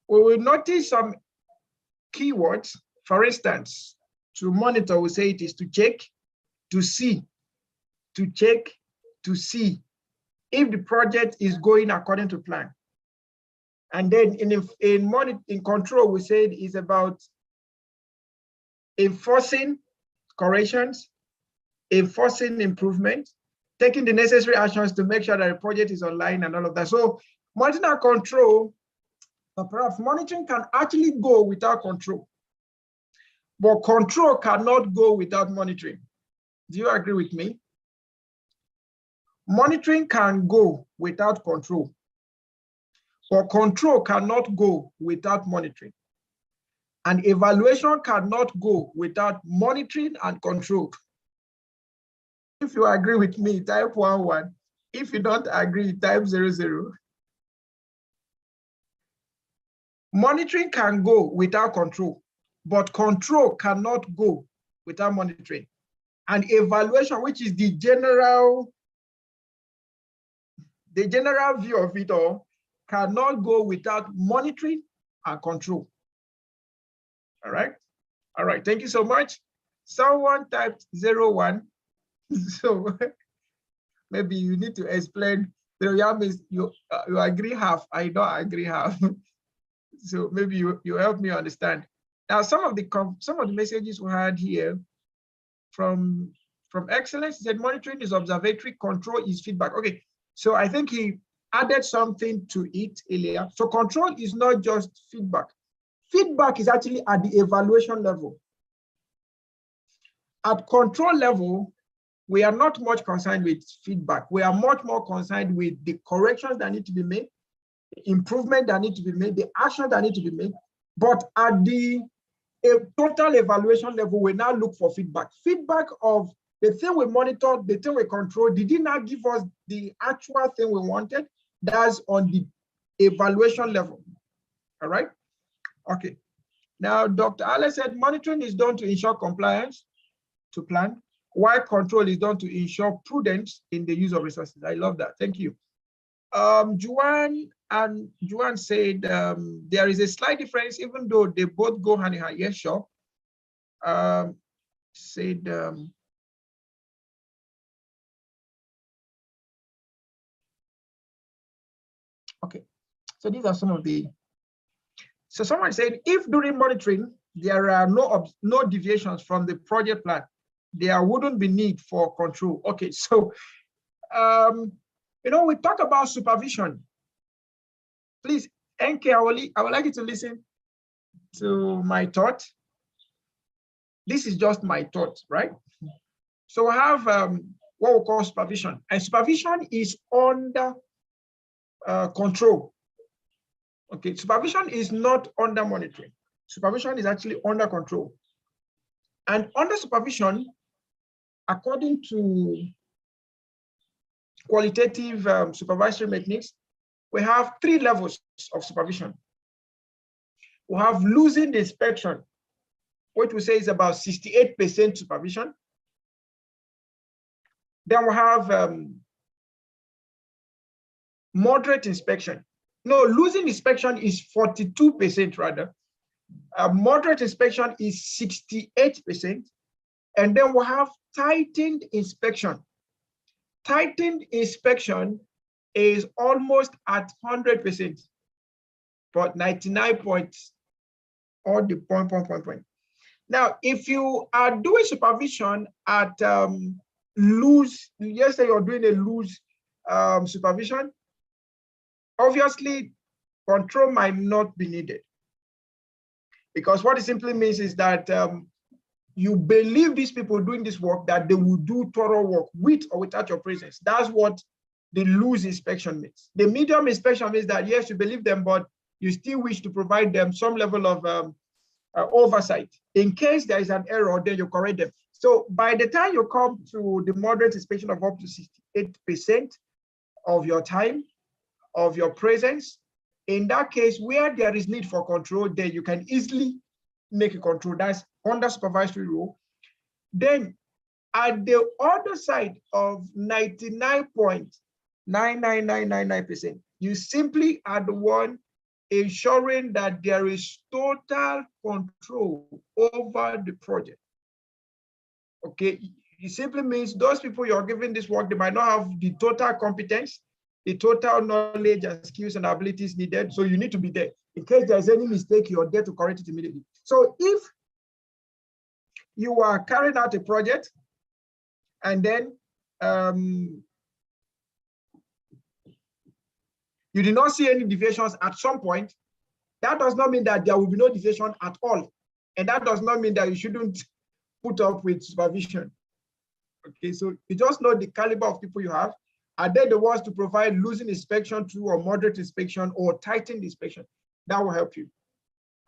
we will notice some keywords. For instance, to monitor, we say it is to check, to see, to check, to see if the project is going according to plan. And then in control, we said it's about enforcing corrections, enforcing improvement, taking the necessary actions to make sure that the project is online and all of that. So monitoring and control, or perhaps monitoring can actually go without control, but control cannot go without monitoring. Do you agree with me? Monitoring can go without control, but control cannot go without monitoring. And evaluation cannot go without monitoring and control. If you agree with me, type 11. If you don't agree, type 00. Monitoring can go without control, but control cannot go without monitoring. And evaluation, which is the general view of it all, cannot go without monitoring and control. All right. All right. Thank you so much. Someone typed 01. So maybe you need to explain. You agree half. I don't agree half. So maybe you help me understand. Now, some of the messages we had here from Excellence, he said monitoring is observatory, control is feedback. Okay, so I think he added something to it earlier. So control is not just feedback. Feedback is actually at the evaluation level. At control level, we are not much concerned with feedback. We are much more concerned with the corrections that need to be made, the improvement that need to be made, the actions that need to be made. But at the total evaluation level, we now look for feedback. Feedback of the thing we monitor, the thing we control, did it not give us the actual thing we wanted? That's on the evaluation level. All right. Okay. Now, Dr. Ale said monitoring is done to ensure compliance to plan, while control is done to ensure prudence in the use of resources. I love that. Thank you. Juan said there is a slight difference, even though they both go hand in hand. Yes, sure. Okay, so these are some of the. So someone said, if during monitoring there are no deviations from the project plan, there wouldn't be need for control. Okay, so we talk about supervision. Please, NK, I would like you to listen to my thought. This is just my thought, right? So we have what we call supervision, and supervision is under control. Okay, supervision is not under monitoring. Supervision is actually under control. And under supervision, according to qualitative supervisory techniques, we have 3 levels of supervision. We have losing the inspection, which we say is about 68% supervision. Then we have moderate inspection, No, losing inspection is 42% rather. Moderate inspection is 68%. And then we have tightened inspection. Tightened inspection is almost at 100%, but 99 points, or the point. Now, if you are doing supervision at loose, let's say you're doing a loose supervision, obviously control might not be needed. Because what it simply means is that you believe these people doing this work, that they will do thorough work with or without your presence. That's what the loose inspection means. The medium inspection means that yes, you believe them, but you still wish to provide them some level of oversight. In case there is an error, then you correct them. So by the time you come to the moderate inspection of up to 68% of your time, of your presence, in that case, where there is need for control, then you can easily make a control. That's under supervisory rule. Then at the other side of 99.99999%, you simply are the one ensuring that there is total control over the project. Okay, it simply means those people you're giving this work, they might not have the total competence, the total knowledge and skills and abilities needed. So you need to be there. In case there's any mistake, you're there to correct it immediately. So if you are carrying out a project and then you did not see any deviations at some point, that does not mean that there will be no deviation at all. And that does not mean that you shouldn't put up with supervision. Okay, so you just know the caliber of people you have. Are they the ones to provide losing inspection to, or moderate inspection, or tightened inspection? That will help you.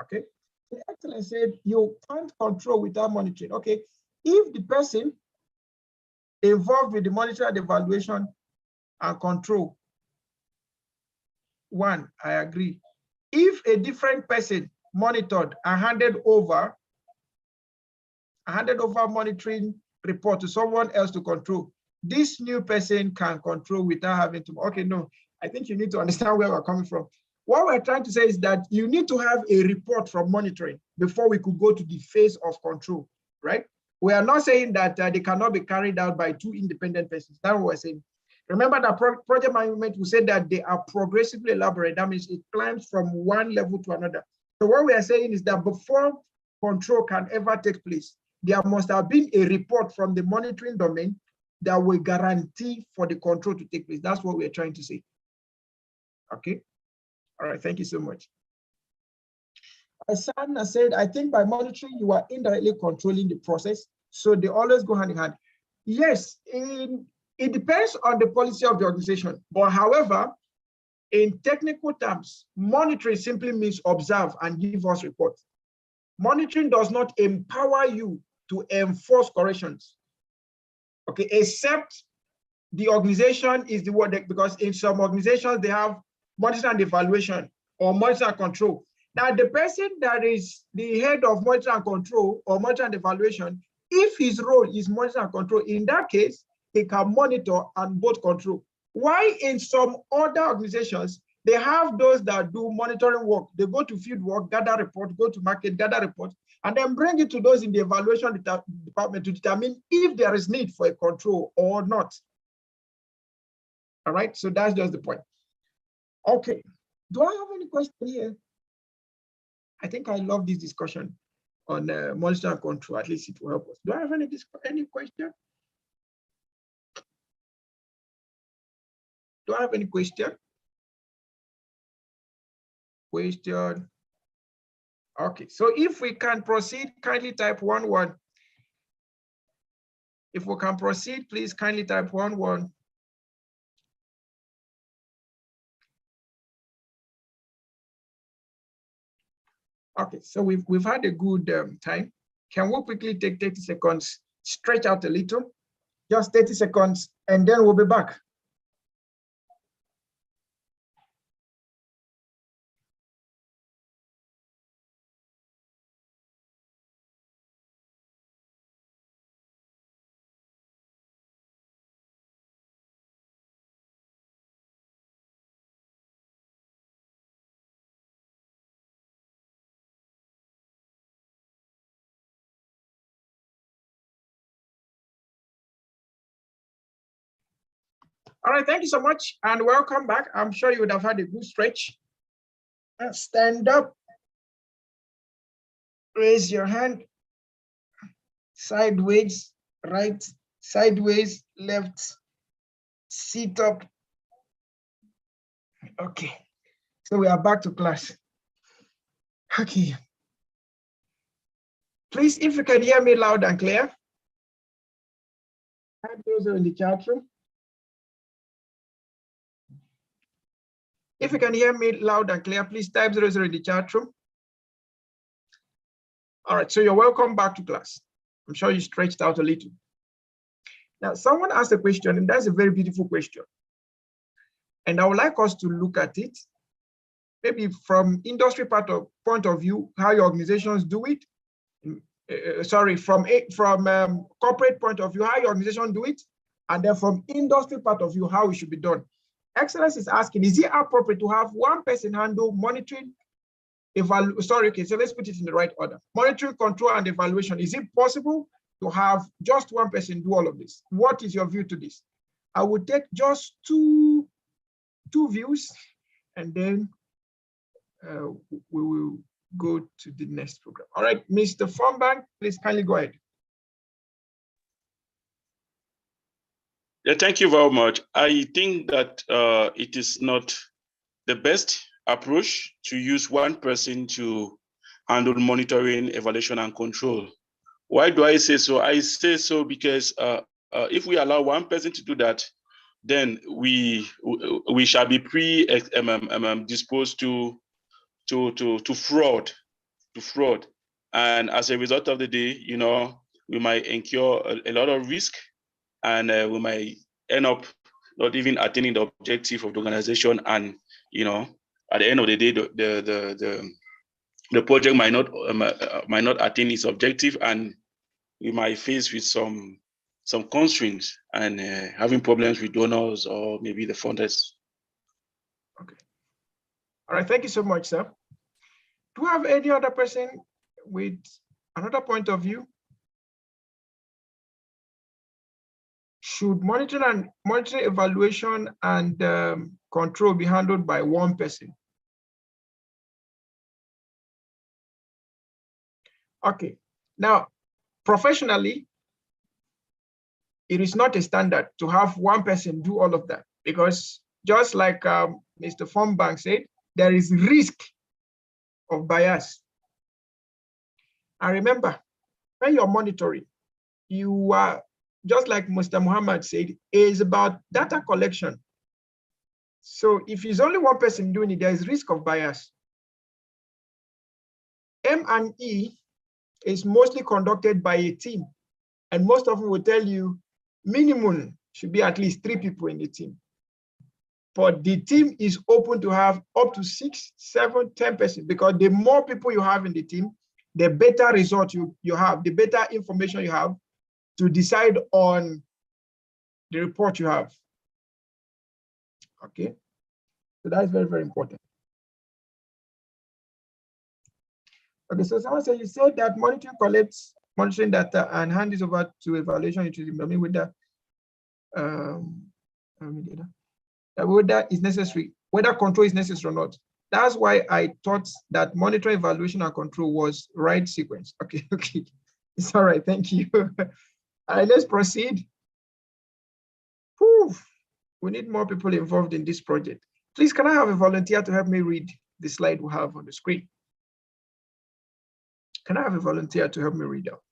Okay. The excellence said you can't control without monitoring. Okay. If the person involved with the monitoring, evaluation, and control, one, I agree. If a different person monitored and handed over monitoring report to someone else to control, this new person can control without having to. Okay, no, I think you need to understand where we're coming from. What we're trying to say is that you need to have a report from monitoring before we could go to the phase of control, right? We are not saying that they cannot be carried out by two independent persons. That's what we're saying. Remember that project management, we said that they are progressively elaborate. That means it climbs from one level to another. So what we are saying is that before control can ever take place, there must have been a report from the monitoring domain that will guarantee for the control to take place. That's what we're trying to say. Okay. All right. Thank you so much. Asana said, I think by monitoring, you are indirectly controlling the process. So they always go hand in hand. Yes, it depends on the policy of the organization. But however, in technical terms, monitoring simply means observe and give us reports. Monitoring does not empower you to enforce corrections. Okay, except the organization is the one that, because in some organizations they have monitoring and evaluation or monitoring and control. Now, the person that is the head of monitoring and control or monitoring and evaluation, if his role is monitoring and control, in that case, he can monitor and both control. Why in some other organizations, they have those that do monitoring work. They go to field work, gather report, go to market, gather report, and then bring it to those in the evaluation department to determine if there is need for a control or not. All right, so that's just the point. Okay, do I have any question here? I think I love this discussion on monitoring and control. At least it will help us. Do I have any question? Do I have any question? Question. Okay, so if we can proceed, kindly type 11. If we can proceed, please kindly type 11. Okay, so we've had a good time. Can we quickly take 30 seconds, stretch out a little, just 30 seconds, and then we'll be back. All right, thank you so much and welcome back. I'm sure you would have had a good stretch. Stand up, raise your hand, sideways, right, sideways, left, sit up. Okay, so we are back to class. Okay. Please, if you can hear me loud and clear, type those in the chat room. If you can hear me loud and clear, please type 00 in the chat room. All right, so you're welcome back to class. I'm sure you stretched out a little. Now, someone asked a question, and that's a very beautiful question. And I would like us to look at it, maybe from industry point of view, how your organizations do it. From corporate point of view, how your organization do it, and then from industry part of view, how it should be done. Excellence is asking, is it appropriate to have one person handle monitoring, so let's put it in the right order. Monitoring, control, and evaluation. Is it possible to have just one person do all of this? What is your view to this? I would take just two views, and then we will go to the next program. All right, Mr. Fombank, please kindly go ahead. Yeah, thank you very much. I think that it is not the best approach to use one person to handle monitoring, evaluation, and control. Why do I say so? I say so because if we allow one person to do that, then we shall be disposed to fraud, and as a result of the day, we might incur a lot of risk, and we might end up not even attaining the objective of the organization, and at the end of the day, the project might not attain its objective, and we might face with some constraints and having problems with donors or maybe the funders. Okay. All right, thank you so much, sir. Do you have any other person with another point of view? Should monitoring, evaluation, and control be handled by one person? Okay, now, professionally, it is not a standard to have one person do all of that, because just like Mr. Fombank said, there is risk of bias. And remember, when you're monitoring, you are, just like Mr. Muhammad said, is about data collection. So if it's only one person doing it, there is risk of bias. M&E is mostly conducted by a team, and most of them will tell you minimum should be at least 3 people in the team. But the team is open to have up to 6, 7, 10 persons, because the more people you have in the team, the better result you have, the better information you have to decide on the report you have. Okay, so that is very, very important. Okay, so someone said, you said that monitoring data and hand is over to evaluation with the whether is necessary, whether control is necessary or not. That's why I thought that monitoring, evaluation, and control was right sequence. Okay, okay, it's all right. Thank you. Let's proceed. Whew. We need more people involved in this project. Please, can I have a volunteer to help me read the slide we have on the screen? Can I have a volunteer to help me read out?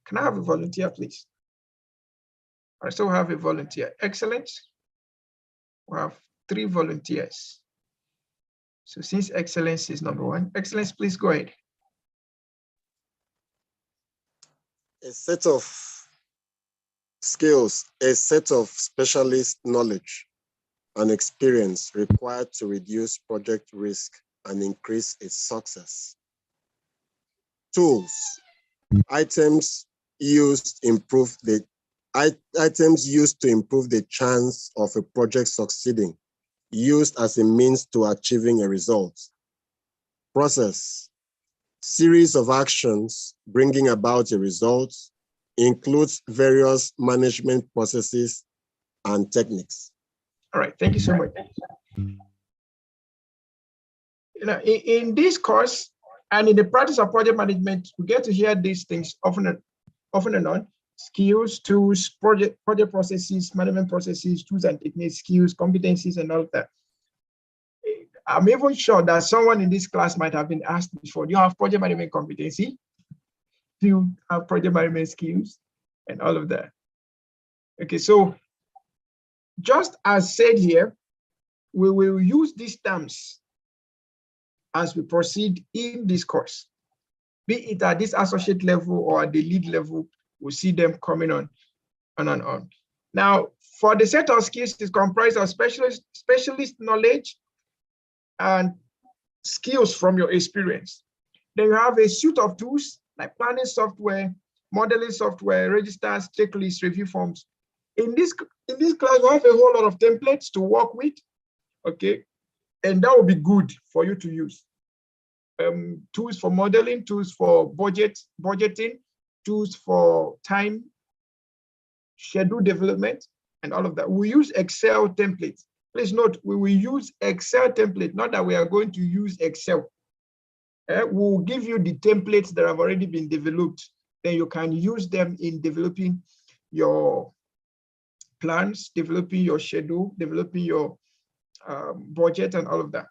Can I have a volunteer, please? I still have a volunteer. Excellent. We have 3 volunteers. So since excellence is number 1, excellence, please go ahead. A set of skills, a set of specialist knowledge and experience required to reduce project risk and increase its success. Tools, items used to improve the chance of a project succeeding, used as a means to achieving a result. Process, series of actions bringing about a result, includes various management processes and techniques. All right, thank you so much. You know, in this course and in the practice of project management, we get to hear these things often and on: skills, tools, project processes, management processes, tools and techniques, skills, competencies, and all of that. I'm even sure that someone in this class might have been asked before, do you have project management competency? Do you have project management skills? And all of that. Okay, so just as said here, we will use these terms as we proceed in this course. Be it at this associate level or at the lead level, we'll see them coming on and on. Now, for the set of skills, is comprised of specialist knowledge and skills from your experience. Then you have a suite of tools like planning software, modeling software, registers, checklists, review forms. In this class, we have a whole lot of templates to work with, okay? And that will be good for you to use. Tools for modeling, tools for budgeting, tools for time, schedule development, and all of that. We use Excel templates. Please note, we will use Excel template, not that we are going to use Excel. We'll give you the templates that have already been developed. Then you can use them in developing your plans, developing your schedule, developing your budget, and all of that.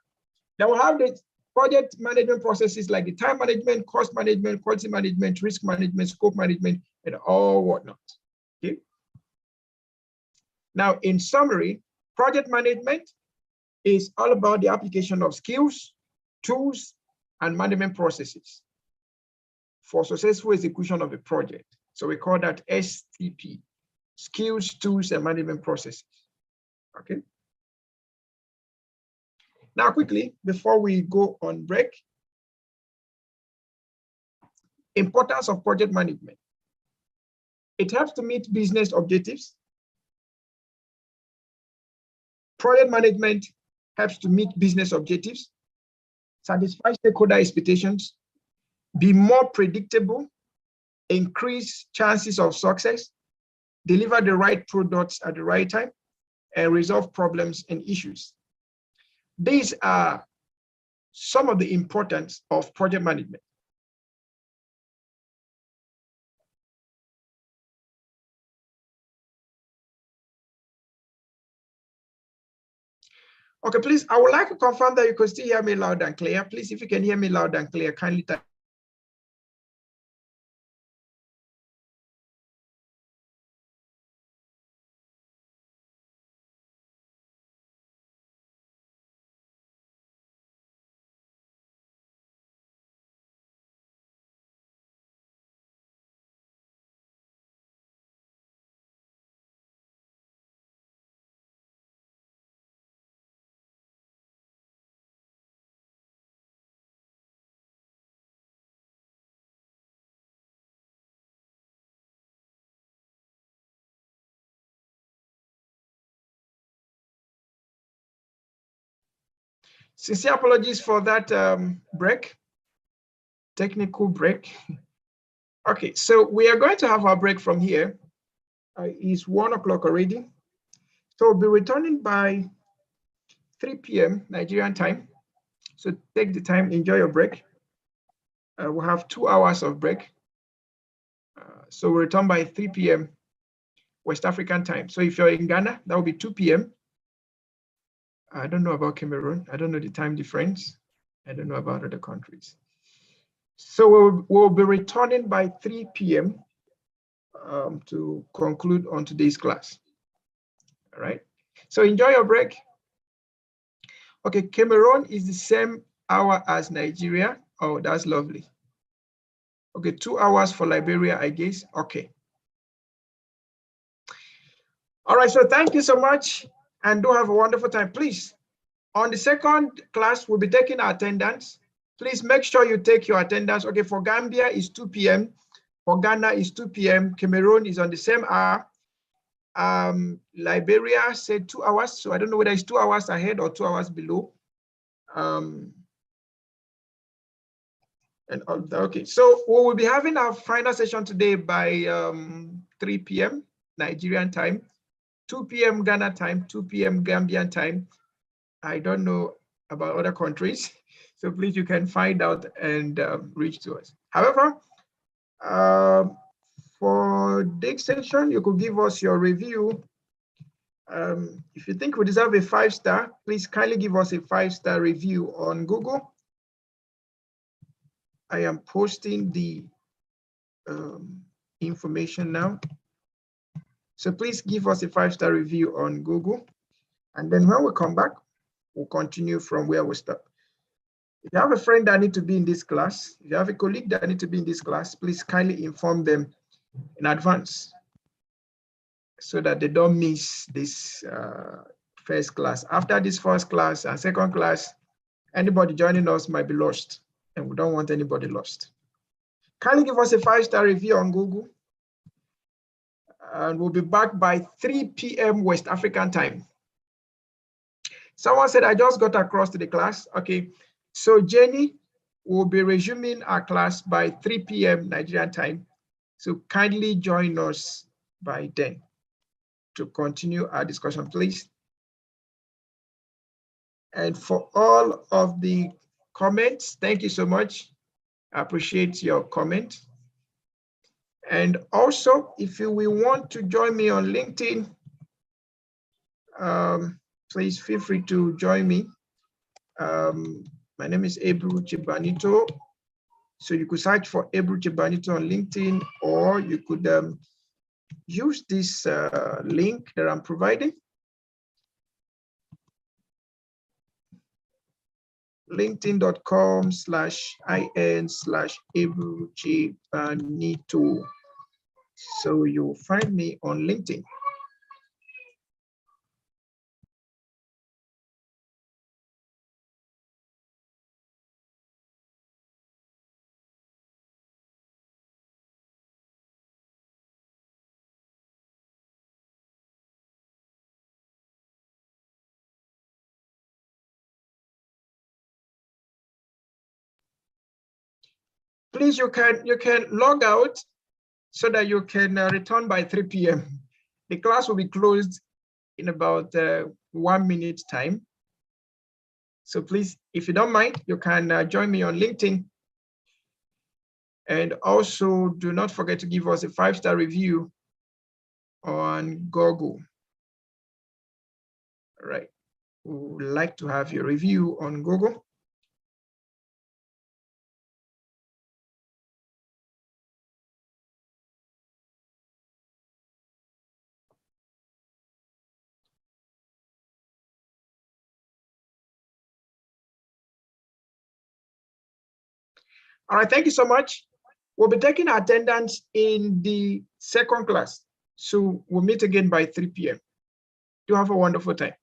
Then we'll have the project management processes like the time management, cost management, quality management, risk management, scope management, and all whatnot. Okay. Now, in summary, project management is all about the application of skills, tools, and management processes for successful execution of a project. So we call that STP, skills, tools, and management processes. Okay. Now, quickly, before we go on break, importance of project management. It helps to meet business objectives. Project management helps to meet business objectives, satisfy stakeholder expectations, be more predictable, increase chances of success, deliver the right products at the right time, and resolve problems and issues. These are some of the importance of project management. Okay, please, I would like to confirm that you can still hear me loud and clear. Please, if you can hear me loud and clear, kindly type. Sincere apologies for that break, technical break. Okay, so we are going to have our break from here. It's 1 o'clock already. So we'll be returning by 3 p.m. Nigerian time. So take the time, enjoy your break. We'll have 2 hours of break. So we'll return by 3 p.m. West African time. So if you're in Ghana, that will be 2 p.m. I don't know about Cameroon. I don't know the time difference. I don't know about other countries. So we'll be returning by 3 p.m. To conclude on today's class. All right. So enjoy your break. Okay, Cameroon is the same hour as Nigeria. Oh, that's lovely. Okay, 2 hours for Liberia, I guess. Okay. All right, so thank you so much and do have a wonderful time. Please, on the second class, we'll be taking our attendance. Please make sure you take your attendance. Okay, for Gambia is 2 p.m. For Ghana is 2 p.m. Cameroon is on the same hour. Liberia said 2 hours. So I don't know whether it's 2 hours ahead or 2 hours below. And okay, so we will be having our final session today by 3 p.m. Nigerian time, 2 p.m. Ghana time, 2 p.m. Gambian time. I don't know about other countries, so please you can find out and reach to us. However, for this session, you could give us your review. If you think we deserve a 5-star, please kindly give us a 5-star review on Google. I am posting the information now. So please give us a 5-star review on Google. And then when we come back, we'll continue from where we start. If you have a friend that needs to be in this class, if you have a colleague that needs to be in this class, please kindly inform them in advance so that they don't miss this first class. After this first class and second class, anybody joining us might be lost, and we don't want anybody lost. Kindly give us a 5-star review on Google, and we'll be back by 3 p.m. West African time. Someone said, I just got across to the class. Okay, so Jenny will be resuming our class by 3 p.m. Nigerian time. So kindly join us by then to continue our discussion, please. And for all of the comments, thank you so much. I appreciate your comment. And also, if you will want to join me on LinkedIn, please feel free to join me. My name is Ebru Chibanito. So you could search for Ebru Chibanito on LinkedIn, or you could use this link that I'm providing. linkedin.com/in/Ebru Chibanito. So you'll find me on LinkedIn. Please, you can log out so that you can return by 3 p.m. The class will be closed in about 1 minute time. So please, if you don't mind, you can join me on LinkedIn. And also do not forget to give us a 5-star review on Google. All right, we would like to have your review on Google. All right, thank you so much. We'll be taking attendance in the second class. So we'll meet again by 3 p.m. Do have a wonderful time.